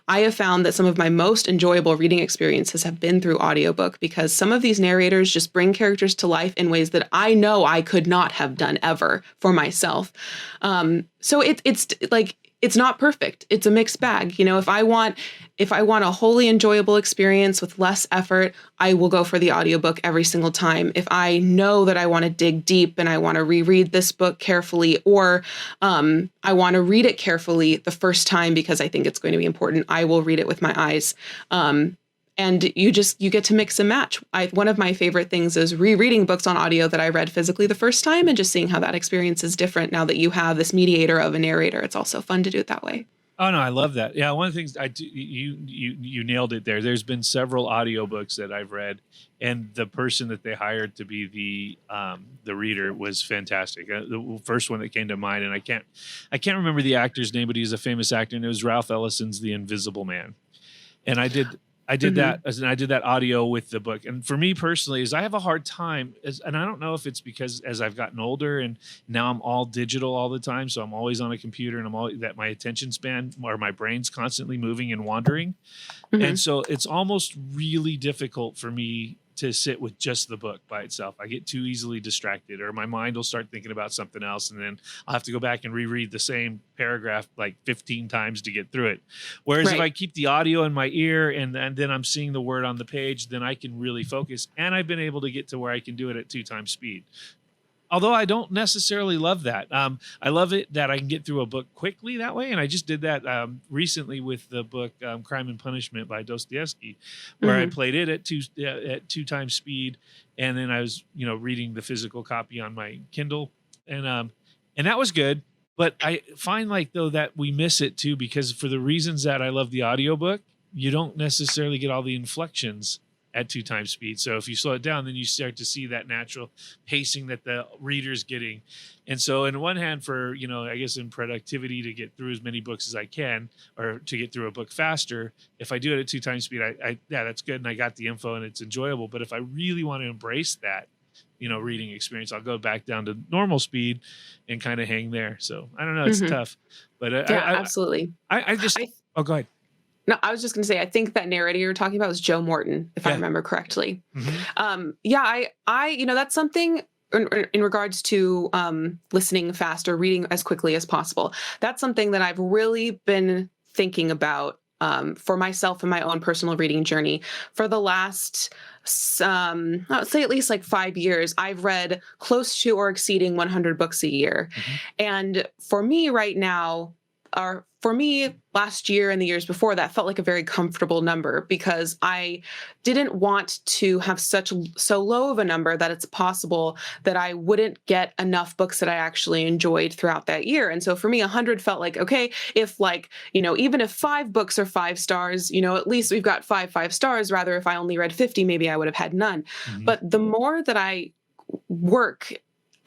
I have found that some of my most enjoyable reading experiences have been through audiobook because some of these narrators just bring characters to life in ways that I know I could not have done ever for myself. So it's not perfect. It's a mixed bag. If I want a wholly enjoyable experience with less effort, I will go for the audiobook every single time. If I know that I want to dig deep and I want to reread this book carefully, or I want to read it carefully the first time because I think it's going to be important, I will read it with my eyes. And you get to mix and match. One of my favorite things is rereading books on audio that I read physically the first time and just seeing how that experience is different now that you have this mediator of a narrator. It's also fun to do it that way. Oh no, I love that. Yeah, one of the things I do, you nailed it there. There's been several audiobooks that I've read, and the person that they hired to be the reader was fantastic. The first one that came to mind, and I can't remember the actor's name, but he's a famous actor, and it was Ralph Ellison's The Invisible Man. And I did that, and I did that audio with the book. And for me personally, is I have a hard time, and I don't know if it's because as I've gotten older and now I'm all digital all the time, so I'm always on a computer, and that my attention span or my brain's constantly moving and wandering, and so it's almost really difficult for me to sit with just the book by itself. I get too easily distracted, or my mind will start thinking about something else, and then I'll have to go back and reread the same paragraph like 15 times to get through it. Whereas if I keep the audio in my ear and then I'm seeing the word on the page, then I can really focus. And I've been able to get to where I can do it at 2 times speed. although I don't necessarily love that. I love it that I can get through a book quickly that way. And I just did that recently with the book Crime and Punishment by Dostoevsky, where I Mhm. played it at two times speed. And then I was, reading the physical copy on my Kindle. And that was good. But I find like though that we miss it too, because for the reasons that I love the audiobook, you don't necessarily get all the inflections at two times speed. So if you slow it down, then you start to see that natural pacing that the reader's getting. And so in one hand for, I guess in productivity to get through as many books as I can, or to get through a book faster, if I do it at two times speed, yeah, that's good. And I got the info and it's enjoyable. But if I really want to embrace that, reading experience, I'll go back down to normal speed and kind of hang there. So I don't know. It's Mhm. tough, but Yeah, absolutely. I just, I oh, go ahead. No, I was just going to say, I think that narrator you're talking about was Joe Morton, if I Yeah. remember correctly. Mhm. Yeah, that's something in regards to listening fast or reading as quickly as possible. That's something that I've really been thinking about for myself and my own personal reading journey for the last, I would say at least like 5 years. I've read close to or exceeding 100 books a year. Mhm. And for me right now, or for me last year and the years before, that felt like a very comfortable number because I didn't want to have so low of a number that it's possible that I wouldn't get enough books that I actually enjoyed throughout that year. And so for me, 100 felt like, okay, if like, even if 5 books are 5 stars, at least we've got 5 stars. Rather, if I only read 50, maybe I would have had none. Mhm. But the more that I work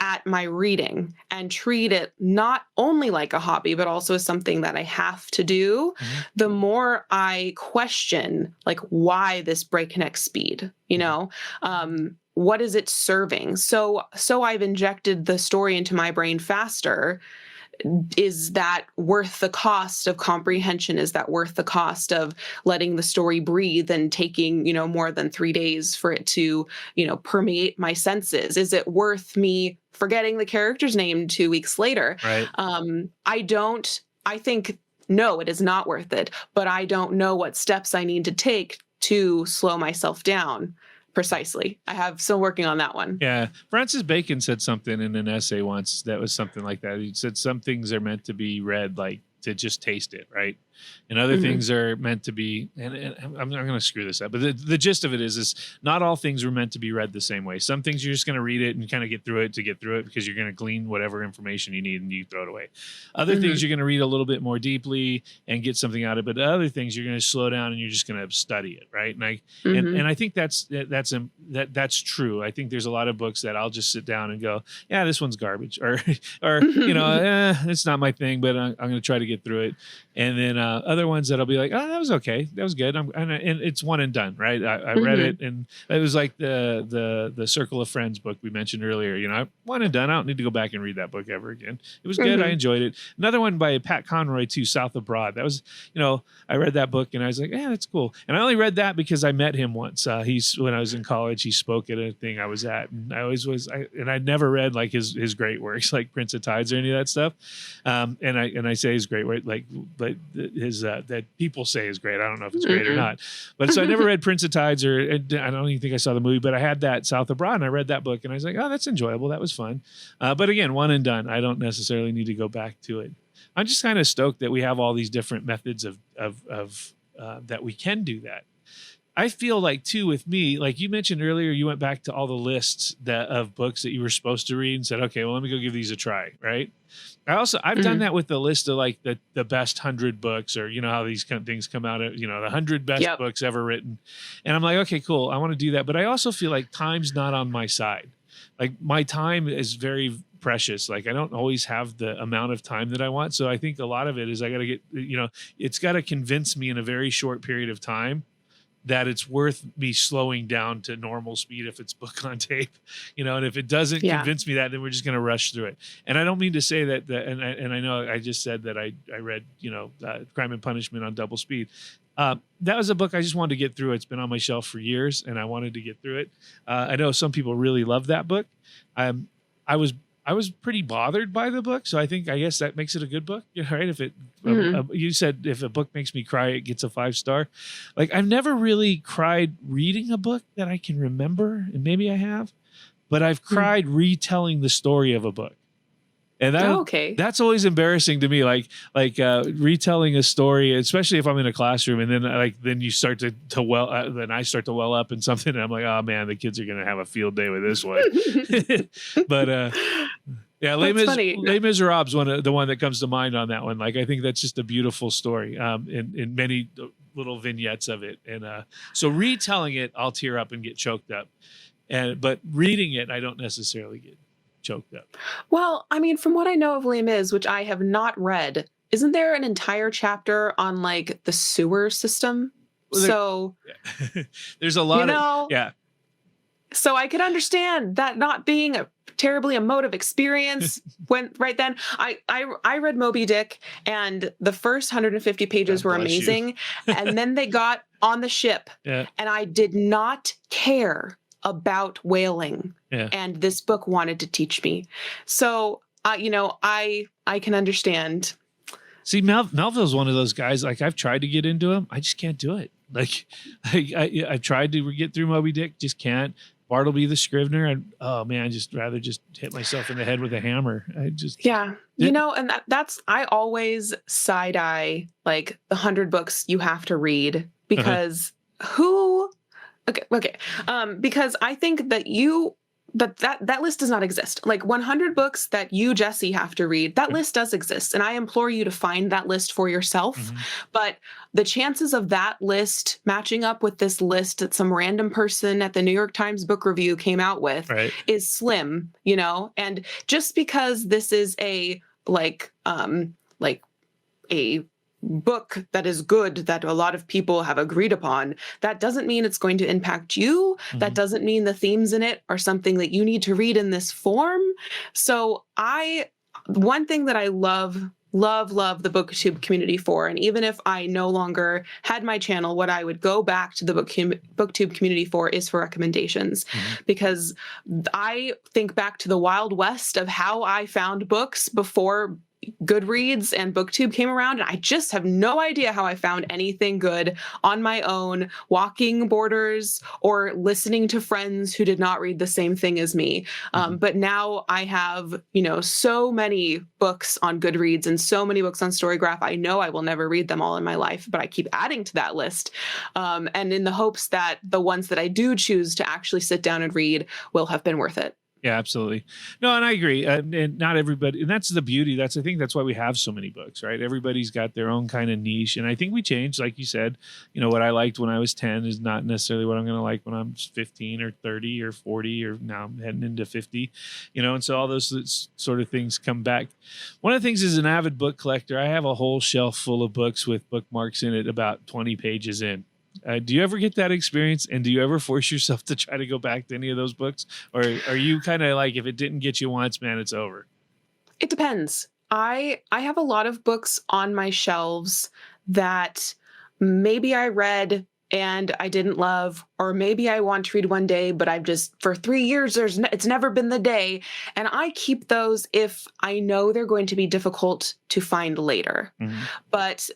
at my reading and treat it not only like a hobby, but also as something that I have to do, Mhm. the more I question like why this breakneck speed, what is it serving? So I've injected the story into my brain faster. Is that worth the cost of comprehension? Is that worth the cost of letting the story breathe and taking, more than 3 days for it to, permeate my senses? Is it worth me forgetting the character's name 2 weeks later? Right. I think, no, it is not worth it, but I don't know what steps I need to take to slow myself down. Precisely. I have still working on that one. Yeah. Francis Bacon said something in an essay once that was something like that. He said some things are meant to be read like to just taste it, right? And other Mhm. things are meant to be, and I'm going to screw this up, but the gist of it is not all things were meant to be read the same way. Some things you're just going to read it and kind of get through it because you're going to glean whatever information you need and you throw it away. Other Mhm. things you're going to read a little bit more deeply and get something out of it. But other things you're going to slow down and you're just going to study it, right? And I think that's true. I think there's a lot of books that I'll just sit down and go, yeah, this one's garbage, or it's not my thing, but I'm going to try to get through it. And then other ones that I'll be like, oh, that was okay, that was good. And it's one and done, right? I read it, and it was like the Circle of Friends book we mentioned earlier. One and done. I don't need to go back and read that book ever again. It was good. I enjoyed it. Another one by Pat Conroy too, South of Broad. That was, I read that book and I was like, yeah, that's cool. And I only read that because I met him once. When I was in college, he spoke at a thing I was at, and I always was. I'd never read like his great works like Prince of Tides or any of that stuff. And I say his great work like his that people say is great. I don't know if it's great or not. But so I never read Prince of Tides, or I don't even think I saw the movie, but I had that South of Broad and I read that book and I was like, oh, that's enjoyable. That was fun. But again, one and done. I don't necessarily need to go back to it. I'm just kind of stoked that we have all these different methods of that we can do that. I feel like too with me, like you mentioned earlier, you went back to all the lists of books that you were supposed to read and said, okay, well, let me go give these a try. Right. I've done that with the list of like the best 100 books, or, how these kind of things come out of, the 100 best books ever written. And I'm like, okay, cool. I want to do that. But I also feel like time's not on my side. Like my time is very precious. Like I don't always have the amount of time that I want. So I think a lot of it is I got to get, it's got to convince me in a very short period of time that it's worth me slowing down to normal speed if it's book on tape, and if it doesn't convince me that, then we're just going to rush through it. And I don't mean to say that, and I know I just said that I read, Crime and Punishment on double speed. That was a book I just wanted to get through. It's been on my shelf for years and I wanted to get through it. I know some people really love that book. I was pretty bothered by the book, so I guess that makes it a good book, right? If it, you said if a book makes me cry, it gets a 5-star. Like I've never really cried reading a book that I can remember, and maybe I have, but I've cried retelling the story of a book. And that's always embarrassing to me. Like retelling a story, especially if I'm in a classroom, and then you start to then I start to well up in something, and I'm like, oh man, the kids are going to have a field day with this one. But yeah, Les Miserables, the one that comes to mind on that one. Like, I think that's just a beautiful story, in many little vignettes of it. And so retelling it, I'll tear up and get choked up. But reading it, I don't necessarily get choked up. Well, I mean, from what I know of Les Mis, which I have not read, isn't there an entire chapter on like the sewer system? Well, there's a lot of, yeah. So I could understand that not being a terribly emotive experience when right then. I read Moby Dick, and the first 150 pages were amazing. And then they got on the ship, and I did not care about whaling. And this book wanted to teach me. So, I can understand. See, Melville's one of those guys, like, I've tried to get into him. I just can't do it. Like, I've tried to get through Moby Dick, just can't. Bartleby the Scrivener, and oh man, I just rather just hit myself in the head with a hammer. And that's I always side eye like the 100 books you have to read, because because I think that that list does not exist. Like 100 books that you, Jesse, have to read, that list does exist. And I implore you to find that list for yourself. Mm-hmm. But the chances of that list matching up with this list that some random person at the New York Times book review came out with is slim, and just because this is a book that is good, that a lot of people have agreed upon, that doesn't mean it's going to impact you. Mm-hmm. That doesn't mean the themes in it are something that you need to read in this form. So one thing that I love the BookTube community for, and even if I no longer had my channel, what I would go back to the BookTube community for is for recommendations, because I think back to the Wild West of how I found books before Goodreads and BookTube came around, and I just have no idea how I found anything good on my own, walking borders or listening to friends who did not read the same thing as me. But now I have, so many books on Goodreads and so many books on Storygraph. I know I will never read them all in my life, but I keep adding to that list. And in the hopes that the ones that I do choose to actually sit down and read will have been worth it. Yeah, absolutely. No, and I agree. And not everybody, and that's the beauty. I think that's why we have so many books, right? Everybody's got their own kind of niche. And I think we changed, like you said, what I liked when I was 10 is not necessarily what I'm going to like when I'm 15 or 30 or 40, or now I'm heading into 50, and so all those sort of things come back. One of the things, as an avid book collector, I have a whole shelf full of books with bookmarks in it about 20 pages in. Do you ever get that experience? And do you ever force yourself to try to go back to any of those books? Or are you kind of like, if it didn't get you once, man, it's over? It depends. I have a lot of books on my shelves that maybe I read and I didn't love, or maybe I want to read one day, but I've just, for 3 years, it's never been the day. And I keep those if I know they're going to be difficult to find later. Mm-hmm. But,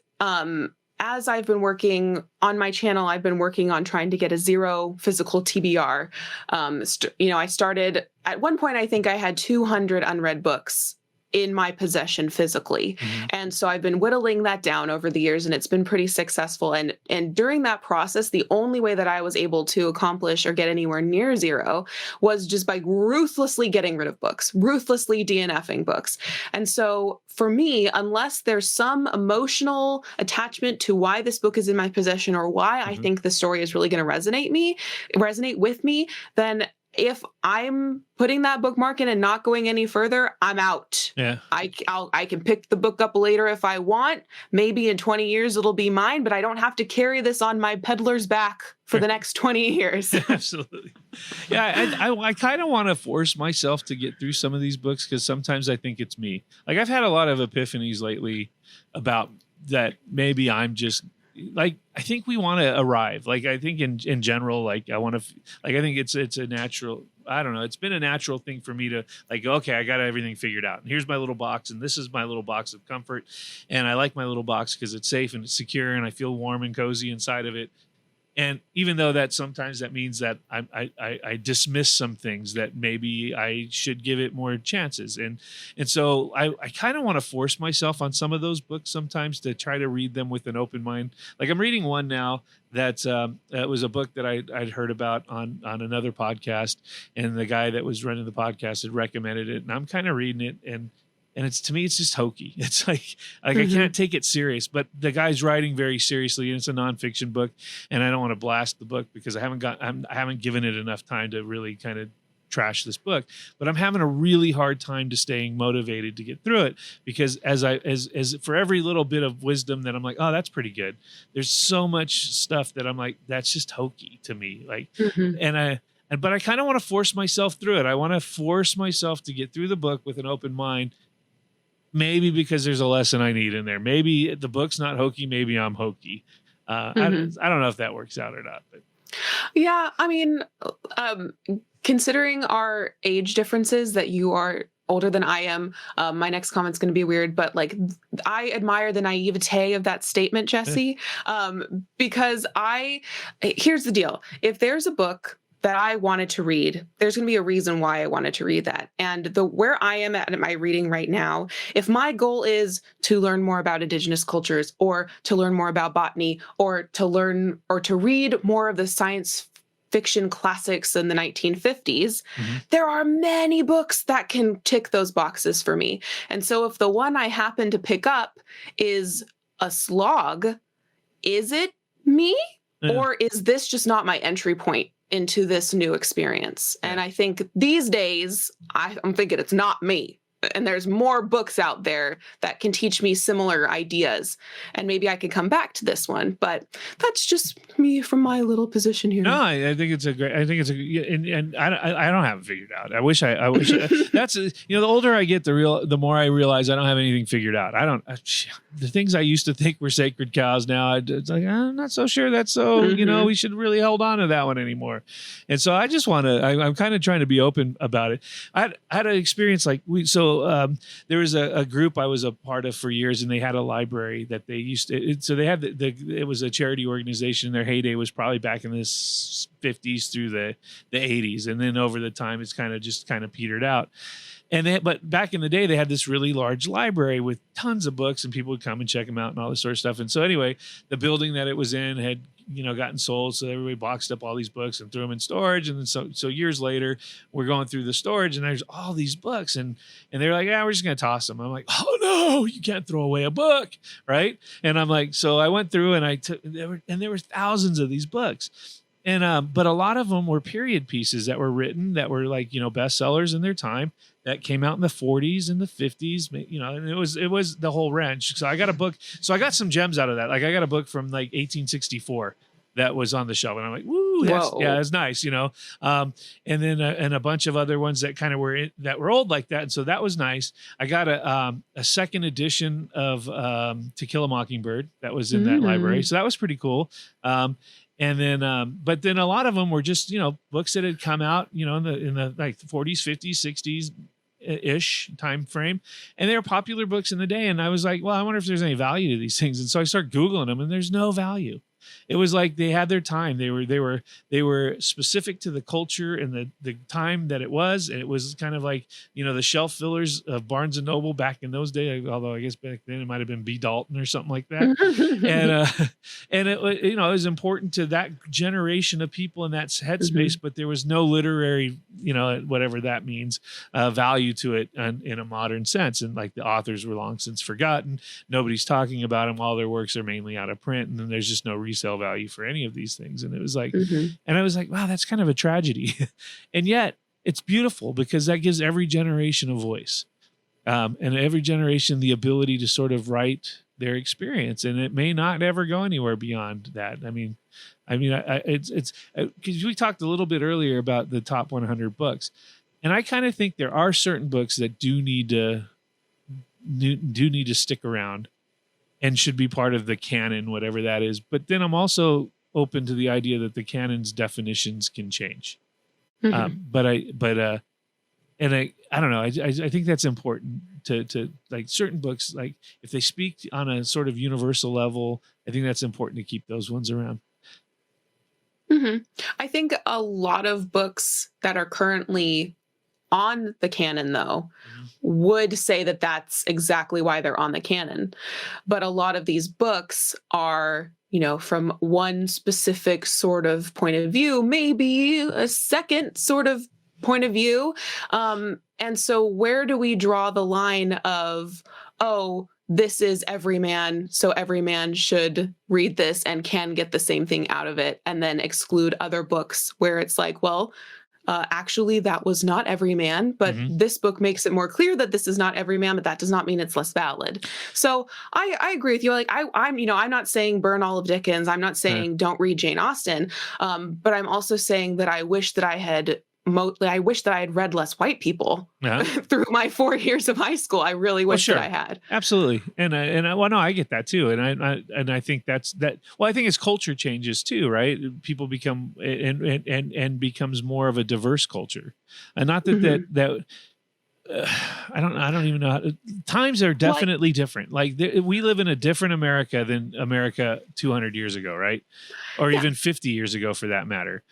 as I've been working on my channel, I've been working on trying to get a 0 physical TBR. I started at one point, I think I had 200 unread books in my possession physically. Mm-hmm. And so I've been whittling that down over the years, and it's been pretty successful. And during that process, the only way that I was able to accomplish or get anywhere near 0 was just by ruthlessly getting rid of books, ruthlessly DNFing books. And so for me, unless there's some emotional attachment to why this book is in my possession or why I think the story is really going to resonate with me, then if I'm putting that bookmark in and not going any further, I'm out. Yeah. I can pick the book up later if I want. Maybe in 20 years it'll be mine, but I don't have to carry this on my peddler's back for the next 20 years. Absolutely. Yeah, I kind of want to force myself to get through some of these books, because sometimes I think it's me. Like, I've had a lot of epiphanies lately about that. Maybe I'm just like, I think we want to arrive. Like, I think in general, like, I want to, like, I think it's a natural, I don't know. It's been a natural thing for me to, like, okay, I got everything figured out. And here's my little box. And this is my little box of comfort. And I like my little box because it's safe and it's secure and I feel warm and cozy inside of it. And even though that sometimes that means that I dismiss some things that maybe I should give it more chances. And so I kind of want to force myself on some of those books sometimes to try to read them with an open mind. Like I'm reading one now that was a book that I'd heard about on another podcast, and the guy that was running the podcast had recommended it, and I'm kind of reading it, and it's, to me, it's just hokey. It's like I can't take it serious, but the guy's writing very seriously, and it's a nonfiction book, and I don't want to blast the book because I haven't given it enough time to really kind of trash this book, but I'm having a really hard time to staying motivated to get through it, because as for every little bit of wisdom that I'm like, oh, that's pretty good, there's so much stuff that I'm like, that's just hokey to me. Like, but I kind of want to force myself through it. I want to force myself to get through the book with an open mind. Maybe because there's a lesson I need in there. Maybe the book's not hokey. Maybe I'm hokey. I don't know if that works out or not. But yeah, I mean, considering our age differences, that you are older than I am, my next comment's going to be weird, but like I admire the naivete of that statement, Jesse, because here's the deal. If there's a book that I wanted to read, there's going to be a reason why I wanted to read that. And where I am at my reading right now, if my goal is to learn more about indigenous cultures, or to learn more about botany, or to read more of the science fiction classics in the 1950s, there are many books that can tick those boxes for me. And so if the one I happen to pick up is a slog, is it me? Or is this just not my entry point into this new experience? And I think these days, I'm thinking it's not me. And there's more books out there that can teach me similar ideas. And maybe I could come back to this one. But that's just me from my little position here. No, I think it's and I don't have it figured out. I wish that's, the older I get, the more I realize I don't have anything figured out. The things I used to think were sacred cows, now it's like, I'm not so sure that's so, we should really hold on to that one anymore. And so I just want to, I'm kind of trying to be open about it. I had an experience like there was a group I was a part of for years, and they had a library that they used to, so they had it was a charity organization. Their heyday was probably back in the 50s through the 80s. And then over the time, it's kind of petered out. But back in the day, they had this really large library with tons of books, and people would come and check them out and all this sort of stuff. And so anyway, the building that it was in had, gotten sold. So everybody boxed up all these books and threw them in storage. And then so years later, we're going through the storage, and there's all these books, and they're like, yeah, we're just going to toss them. I'm like, oh no, you can't throw away a book. Right. And I'm like, so I went through and there were thousands of these books. And, but a lot of them were period pieces that were written, that were like, bestsellers in their time, that came out in the 40s and the 50s, and it was the whole wrench. So I got a book. So I got some gems out of that. Like I got a book from like 1864 that was on the shelf, and I'm like, woo, that's nice, and then and a bunch of other ones that kind of that were old like that. And so that was nice. I got a second edition of To Kill a Mockingbird that was in that library. So that was pretty cool. And then, but then a lot of them were just, books that had come out, in the like 40s, 50s, 60s ish time frame. And they were popular books in the day. And I was like, well, I wonder if there's any value to these things. And so I started Googling them, and there's no value. It was like they had their time. They were specific to the culture and the time that it was. And it was kind of like, the shelf fillers of Barnes and Noble back in those days, although I guess back then it might've been B. Dalton or something like that. And it was important to that generation of people in that headspace, but there was no literary, whatever that means, value to it in a modern sense. And like the authors were long since forgotten. Nobody's talking about them. All their works are mainly out of print. And then there's just no resale value for any of these things. And it was like, and I was like, wow, that's kind of a tragedy. And yet it's beautiful, because that gives every generation a voice, and every generation the ability to sort of write their experience. And it may not ever go anywhere beyond that. It's because we talked a little bit earlier about the top 100 books. And I kind of think there are certain books that do need to stick around and should be part of the canon, whatever that is. But then I'm also open to the idea that the canon's definitions can change. But I don't know. I think that's important to like certain books, like if they speak on a sort of universal level, I think that's important to keep those ones around. hmm I think a lot of books that are currently on the canon, though, Mhm. would say that that's exactly why they're on the canon. But a lot of these books are, from one specific sort of point of view, maybe a second sort of point of view. And so, where do we draw the line of, oh, this is every man, so every man should read this and can get the same thing out of it, and then exclude other books where it's like, well, actually, that was not every man, but Mhm. this book makes it more clear that this is not every man, but that does not mean it's less valid. So I agree with you. Like I'm not saying burn all of Dickens. I'm not Yeah. saying don't read Jane Austen. But I'm also saying that I wish that I wish that I had read less white people Yeah. through my 4 years of high school. I really Well, wish that I sure. had. Absolutely. Well, no, I get that too. And I think that's that. Well, I think as culture changes too, right? People become and becomes more of a diverse culture, and not that Mhm. I don't even know times are Well, definitely different. Like we live in a different America than America 200 years ago, right? Or yeah. even 50 years ago for that matter.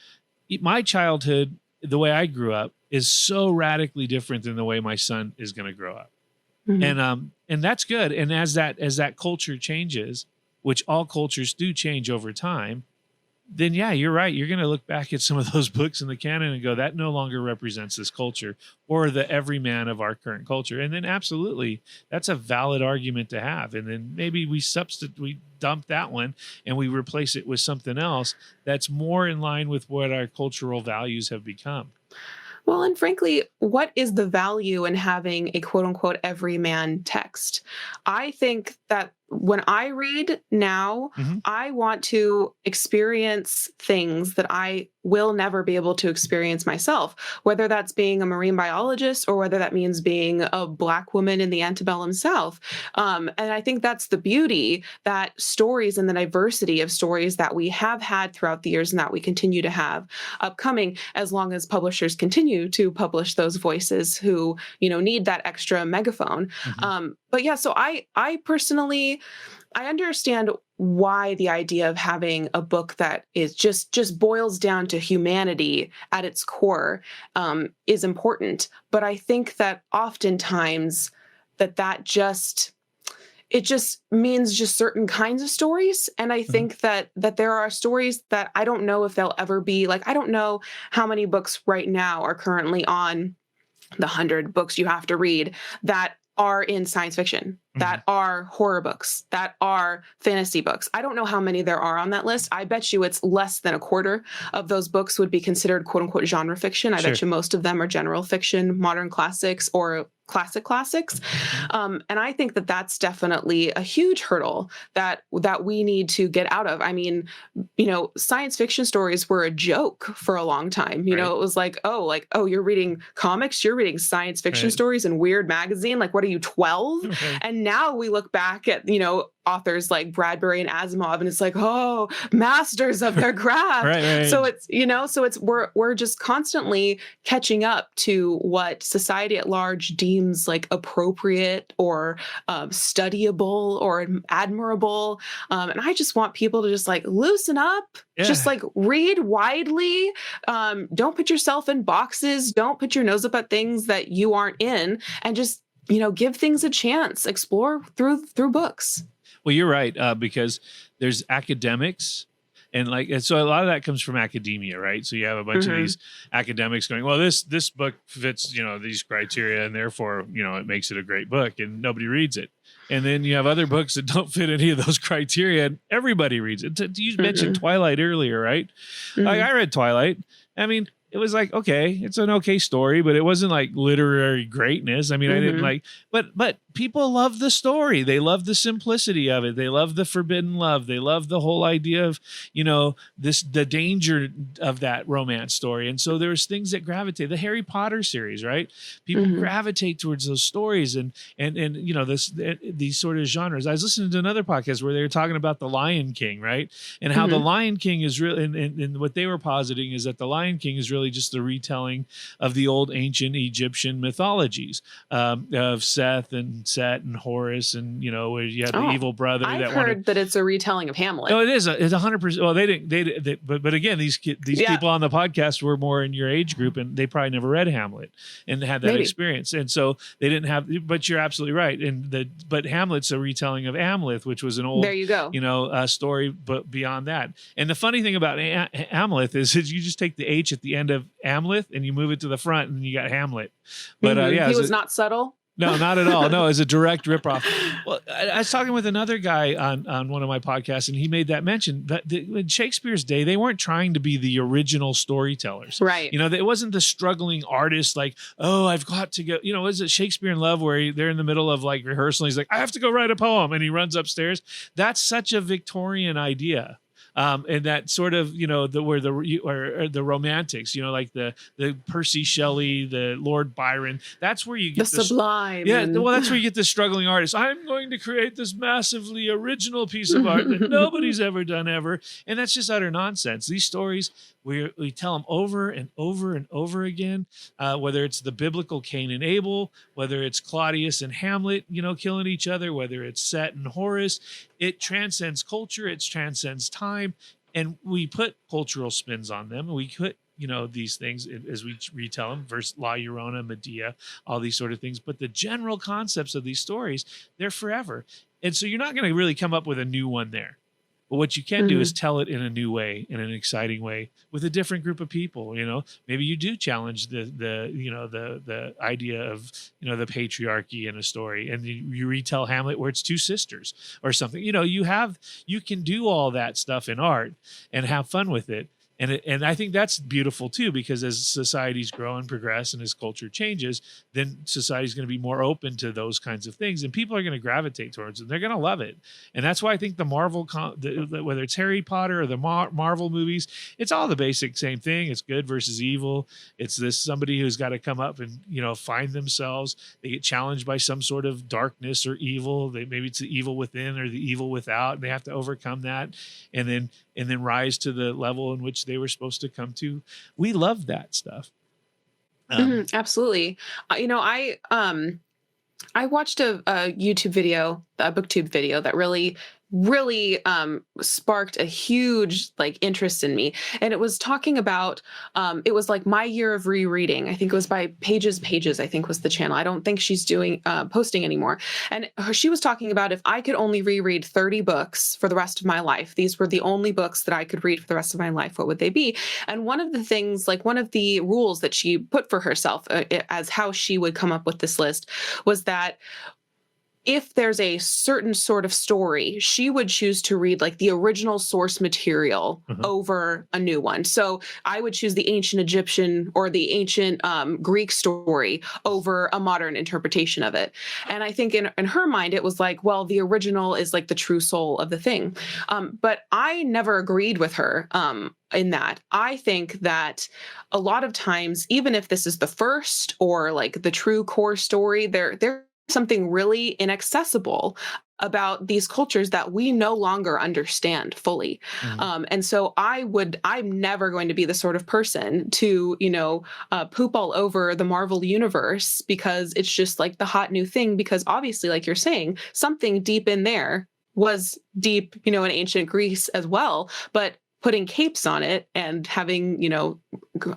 My childhood, the way I grew up, is so radically different than the way my son is going to grow up. Mhm. And that's good. And as that culture changes, which all cultures do change over time, then yeah, you're right. You're going to look back at some of those books in the canon and go, that no longer represents this culture or the everyman of our current culture. And then absolutely, that's a valid argument to have. And then maybe we dump that one and we replace it with something else that's more in line with what our cultural values have become. Well, and frankly, what is the value in having a quote unquote everyman text? I think that when I read now, Hmm. I want to experience things that I will never be able to experience myself, whether that's being a marine biologist or whether that means being a Black woman in the antebellum South. And I think that's the beauty that stories and the diversity of stories that we have had throughout the years and that we continue to have upcoming, as long as publishers continue to publish those voices who, need that extra megaphone. Hmm. But yeah, so I personally, I understand why the idea of having a book that is just boils down to humanity at its core is important. But I think that oftentimes that just it just means just certain kinds of stories. And I Hmm. think that there are stories that I don't know if they'll ever be like, I don't know how many books right now are currently on the 100 books you have to read that are in science fiction, Hmm. that are horror books, that are fantasy books. I don't know how many there are on that list. I bet you it's less than a quarter of those books would be considered quote unquote genre fiction. I bet Sure. you most of them are general fiction, modern classics, or classics. Mhm. And I think that that's definitely a huge hurdle that we need to get out of. I mean, science fiction stories were a joke for a long time. Right. It was like, oh, you're reading comics, you're reading science fiction Right. stories in Weird magazine. Like, what are you, 12? Right. And now we look back at, authors like Bradbury and Asimov, and it's like, oh, masters of their craft. Right. So we're just constantly catching up to what society at large deems like appropriate or studyable or admirable. And I just want people to just like loosen up, just Yeah. like read widely. Don't put yourself in boxes. Don't put your nose up at things that you aren't in, and just give things a chance. Explore through books. Well, you're right, because there's academics and so a lot of that comes from academia, right? So you have a bunch of Hmm these academics going, well, this book fits, these criteria, and therefore, it makes it a great book, and nobody reads it. And then you have other books that don't fit any of those criteria, and everybody reads it. You mentioned hmm Twilight earlier, right? Like hmm I read Twilight. I mean, it was like, okay, it's an okay story, but it wasn't like literary greatness. I mean, I didn't hmm like, but people love the story. They love the simplicity of it. They love the forbidden love. They love the whole idea of, the danger of that romance story. And so there's things that gravitate. The Harry Potter series, right? People hmm gravitate towards those stories and these sort of genres. I was listening to another podcast where they were talking about the Lion King, right? And how the hmm Lion King is really, and what they were positing is that the Lion King is really really just the retelling of the old ancient Egyptian mythologies, of Seth and Set and Horus, and where you had the evil brother I've that heard wanted. that it's a retelling of Hamlet. No, it is. It's 100%. Well, they didn't. But again, these people on the podcast were more in your age group, and they probably never read Hamlet and had that experience, and so they didn't have. But you're absolutely right. But Hamlet's a retelling of Amleth, which was an old, there you go, story. But beyond that, and the funny thing about Amleth is you just take the H at the end of Amleth and you move it to the front, and you got Hamlet. But he was not subtle. No, not at all. No, it's a direct ripoff. Well, I was talking with another guy on one of my podcasts, and he made that mention that in Shakespeare's day, they weren't trying to be the original storytellers. Right. It wasn't the struggling artist like, oh, I've got to go. Was it Shakespeare in Love where they're in the middle of like rehearsal? And he's like, I have to go write a poem. And he runs upstairs. That's such a Victorian idea. And that sort of, the romantics, like the Percy Shelley, the Lord Byron, that's where you get the sublime. Yeah. Well, that's where you get the struggling artist. I'm going to create this massively original piece of art that nobody's ever done ever. And that's just utter nonsense. These stories, we tell them over and over and over again, whether it's the biblical Cain and Abel, whether it's Claudius and Hamlet, killing each other, whether it's Set and Horus. It transcends culture, it transcends time, and we put cultural spins on them. We put these things as we retell them, versus La Llorona, Medea, all these sort of things. But the general concepts of these stories, they're forever. And so you're not going to really come up with a new one there. But what you can do is tell it in a new way, in an exciting way, with a different group of people. Maybe you do challenge the idea of the patriarchy in a story, and you retell Hamlet where it's two sisters or something. You can do all that stuff in art and have fun with it. And I think that's beautiful too, because as societies grow and progress and as culture changes, then society is going to be more open to those kinds of things, and people are going to gravitate towards it. They're going to love it. And that's why I think the Marvel, whether it's Harry Potter or the Marvel movies, it's all the basic same thing. It's good versus evil. It's this somebody who's got to come up and, find themselves. They get challenged by some sort of darkness or evil. Maybe it's the evil within or the evil without, and they have to overcome that. And then rise to the level in which they were supposed to come to. We love that stuff. Absolutely. I watched a YouTube video, a BookTube video that really sparked a huge interest in me. And it was talking about, it was like my year of rereading. I think it was by Pages, I think was the channel. I don't think she's doing posting anymore. And she was talking about, if I could only reread 30 books for the rest of my life, these were the only books that I could read for the rest of my life, what would they be? And one of the things, one of the rules that she put for herself as how she would come up with this list was that if there's a certain sort of story, she would choose to read the original source material over a new one. So I would choose the ancient Egyptian or the ancient Greek story over a modern interpretation of it. And I think in her mind, it was well, the original is the true soul of the thing. But I never agreed with her in that. I think that a lot of times, even if this is the first or the true core story, there's something really inaccessible about these cultures that we no longer understand fully. And so I'm never going to be the sort of person to, poop all over the Marvel universe because it's just the hot new thing, because obviously, like you're saying, something deep in there was deep, in ancient Greece as well, but putting capes on it and having,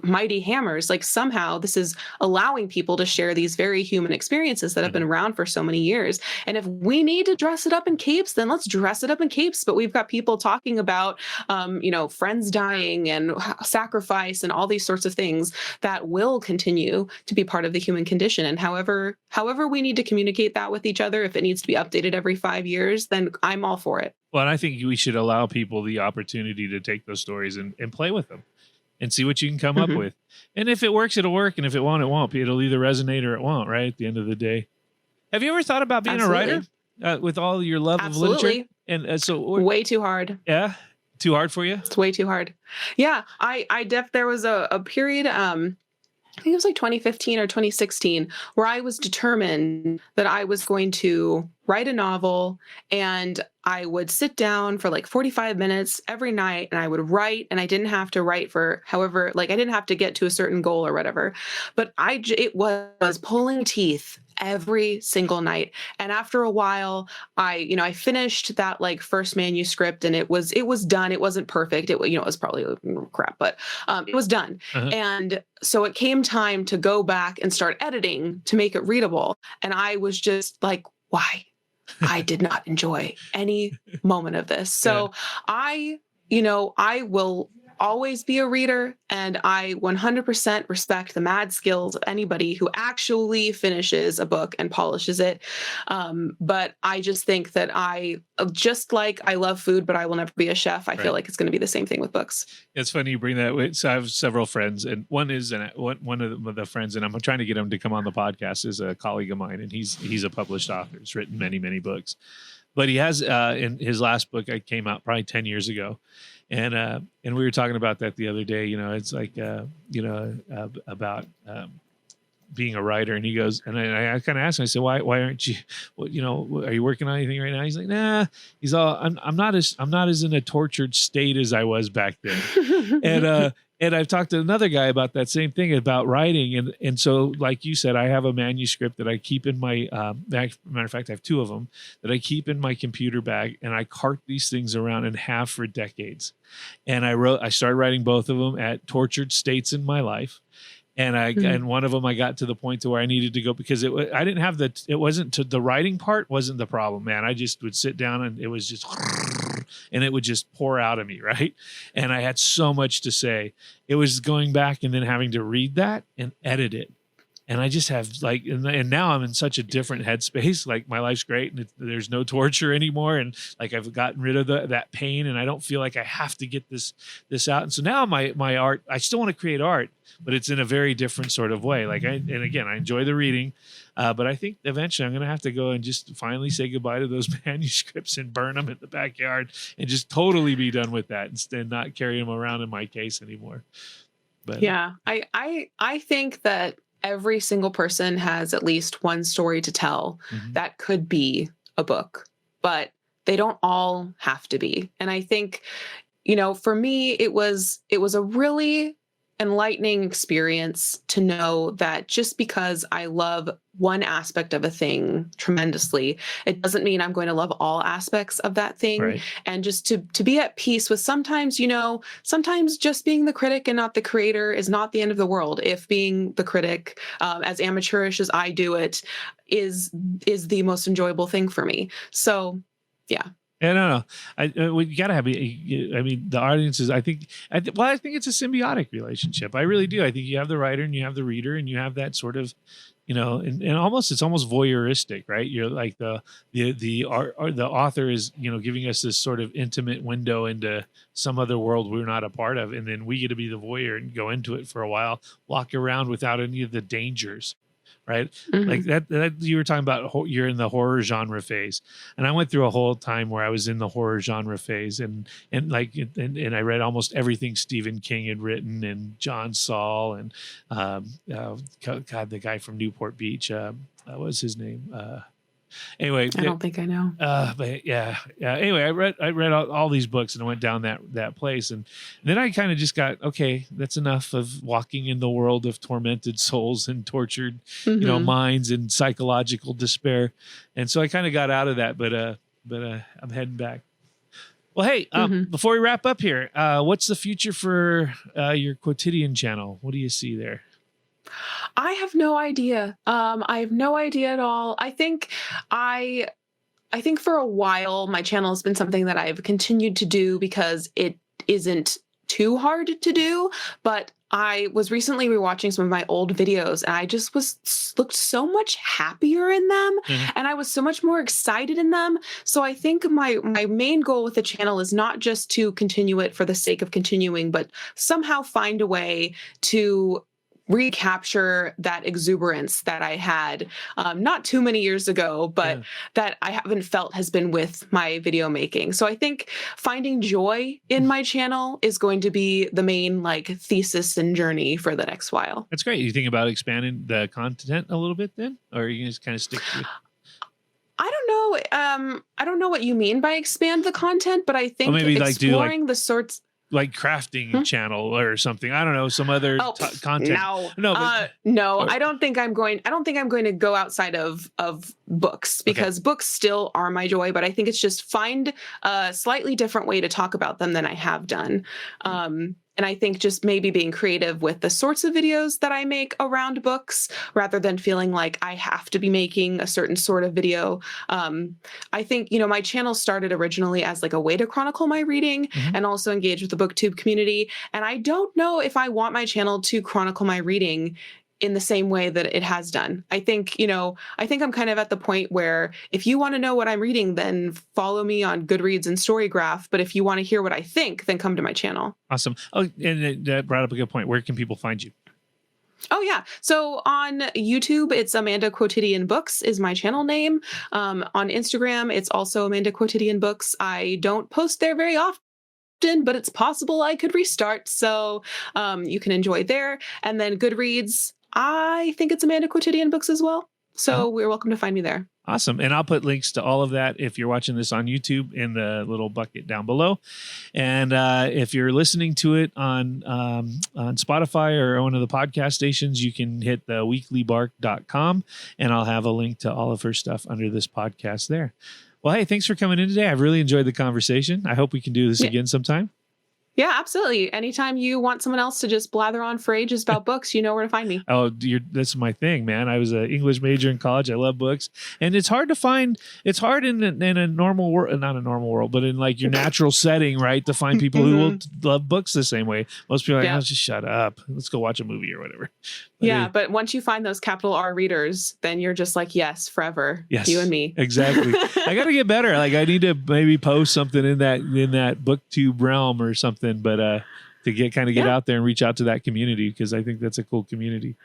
mighty hammers, somehow this is allowing people to share these very human experiences that have been around for so many years. And if we need to dress it up in capes, then let's dress it up in capes. But we've got people talking about, friends dying and sacrifice and all these sorts of things that will continue to be part of the human condition. And however we need to communicate that with each other, if it needs to be updated every 5 years, then I'm all for it. Well, and I think we should allow people the opportunity to take those stories and play with them and see what you can come up with. And if it works, it'll work. And if it won't, it won't. It'll either resonate or it won't, right? At the end of the day. Have you ever thought about being a writer with all your love of literature? And so way too hard. Yeah. Too hard for you? It's way too hard. Yeah. There was a period, I think it was like 2015 or 2016, where I was determined that I was going to write a novel, and I would sit down for like 45 minutes every night and I would write, and I didn't have to write for however, like I didn't have to get to a certain goal or whatever, but it was pulling teeth every single night. And after a while, I finished that like first manuscript, and it was done. It wasn't perfect. It was probably crap, but it was done. Uh-huh. And so it came time to go back and start editing to make it readable. And I was just like, why? I did not enjoy any moment of this. So I will always be a reader, and I 100% respect the mad skills of anybody who actually finishes a book and polishes it. But I just think that just like I love food, but I will never be a chef. I feel like it's going to be the same thing with books. It's funny you bring that way. So I have several friends, and one of the friends, and I'm trying to get him to come on the podcast, is a colleague of mine, and he's a published author. He's written many, many books, but he has in his last book, I came out probably 10 years ago. And we were talking about that the other day. It's like about being a writer. And he goes, and I kind of asked him. I said, "Why aren't you? Are you working on anything right now?" He's like, "Nah." He's all, "I'm not as in a tortured state as I was back then." And I've talked to another guy about that same thing about writing. And so, like you said, I have a manuscript that I keep in my, matter of fact, I have two of them that I keep in my computer bag, and I cart these things around and have for decades. And I started writing both of them at tortured states in my life. And and one of them I got to the point to where I needed to go, because the writing part wasn't the problem, man. I just would sit down and it was just, and it would just pour out of me. Right. And I had so much to say. It was going back and then having to read that and edit it. And I just have and now I'm in such a different headspace. Like my life's great, and there's no torture anymore. And like I've gotten rid of that pain, and I don't feel like I have to get this out. And so now my art, I still want to create art, but it's in a very different sort of way. And again, I enjoy the reading, but I think eventually I'm going to have to go and just finally say goodbye to those manuscripts and burn them in the backyard and just totally be done with that, instead not carry them around in my case anymore. But yeah, I think that every single person has at least one story to tell that could be a book, but they don't all have to be. And I think, for me, it was a really enlightening experience to know that just because I love one aspect of a thing tremendously, it doesn't mean I'm going to love all aspects of that thing. Right. And just to be at peace with sometimes just being the critic and not the creator is not the end of the world. If being the critic, as amateurish as I do it, is the most enjoyable thing for me. So, yeah. Yeah, no. We gotta have. The audiences. I think it's a symbiotic relationship. I really do. I think you have the writer and you have the reader, and you have that sort of, and it's almost voyeuristic, right? You're like the author is giving us this sort of intimate window into some other world we're not a part of, and then we get to be the voyeur and go into it for a while, walk around without any of the dangers. Right. Like that you were talking about, you're in the horror genre phase. And I went through a whole time where I was in the horror genre phase, and I read almost everything Stephen King had written, and John Saul, and the guy from Newport Beach. What was his name? Anyway, I don't think I know. But yeah. Anyway, I read all these books, and I went down that place, and then I kind of just got, okay, that's enough of walking in the world of tormented souls and tortured, minds and psychological despair, and so I kind of got out of that. But I'm heading back. Well, hey, before we wrap up here, what's the future for your Quotidian channel? What do you see there? I have no idea. I have no idea at all. I think for a while, my channel has been something that I've continued to do because it isn't too hard to do. But I was recently rewatching some of my old videos, and I just looked so much happier in them, and I was so much more excited in them. So I think my main goal with the channel is not just to continue it for the sake of continuing, but somehow find a way to recapture that exuberance that I had not too many years ago, but that I haven't felt has been with my video making. So I think finding joy in my channel is going to be the main like thesis and journey for the next while. That's great. You think about expanding the content a little bit then, or are you just kind of stick to it? I don't know. I don't know what you mean by expand the content, but I think maybe exploring the sorts like crafting channel or something. I don't know, some other content. No, I don't think I'm going to go outside of books, because books still are my joy, but I think it's just find a slightly different way to talk about them than I have done. And I think just maybe being creative with the sorts of videos that I make around books, rather than feeling like I have to be making a certain sort of video. I think, my channel started originally as like a way to chronicle my reading and also engage with the BookTube community. And I don't know if I want my channel to chronicle my reading in the same way that it has done. I think I'm kind of at the point where if you want to know what I'm reading, then follow me on Goodreads and Storygraph. But if you want to hear what I think, then come to my channel. Awesome. Oh, and that brought up a good point. Where can people find you? Oh, yeah. So on YouTube, it's Amanda Quotidian Books is my channel name. On Instagram, it's also Amanda Quotidian Books. I don't post there very often, but it's possible I could restart. So you can enjoy there. And then Goodreads, I think it's Amanda Quotidian Books as well. So you're welcome to find me there. Awesome. And I'll put links to all of that if you're watching this on YouTube in the little bucket down below. And if you're listening to it on Spotify or one of the podcast stations, you can hit the weeklybark.com, and I'll have a link to all of her stuff under this podcast there. Well, hey, thanks for coming in today. I've really enjoyed the conversation. I hope we can do this again sometime. Yeah, absolutely. Anytime you want someone else to just blather on for ages about books, you know where to find me. Oh, that's my thing, man. I was an English major in college. I love books. And it's hard to find, it's hard in a normal world, not a normal world, but in like your natural setting, right? To find people who will love books the same way. Most people are like, oh, just shut up. Let's go watch a movie or whatever. But once you find those capital R readers, then you're just like, yes, forever. Yes, you and me. Exactly. I got to get better. Like I need to maybe post something in that BookTube realm or something, but to get out there and reach out to that community, because I think that's a cool community.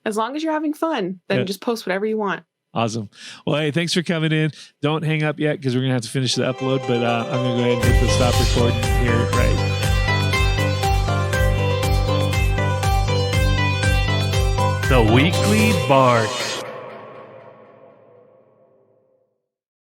As long as you're having fun, then just post whatever you want. Awesome. Well, hey, thanks for coming in. Don't hang up yet, because we're going to have to finish the upload, but I'm going to go ahead and hit the stop recording here right. The Weekly Bark.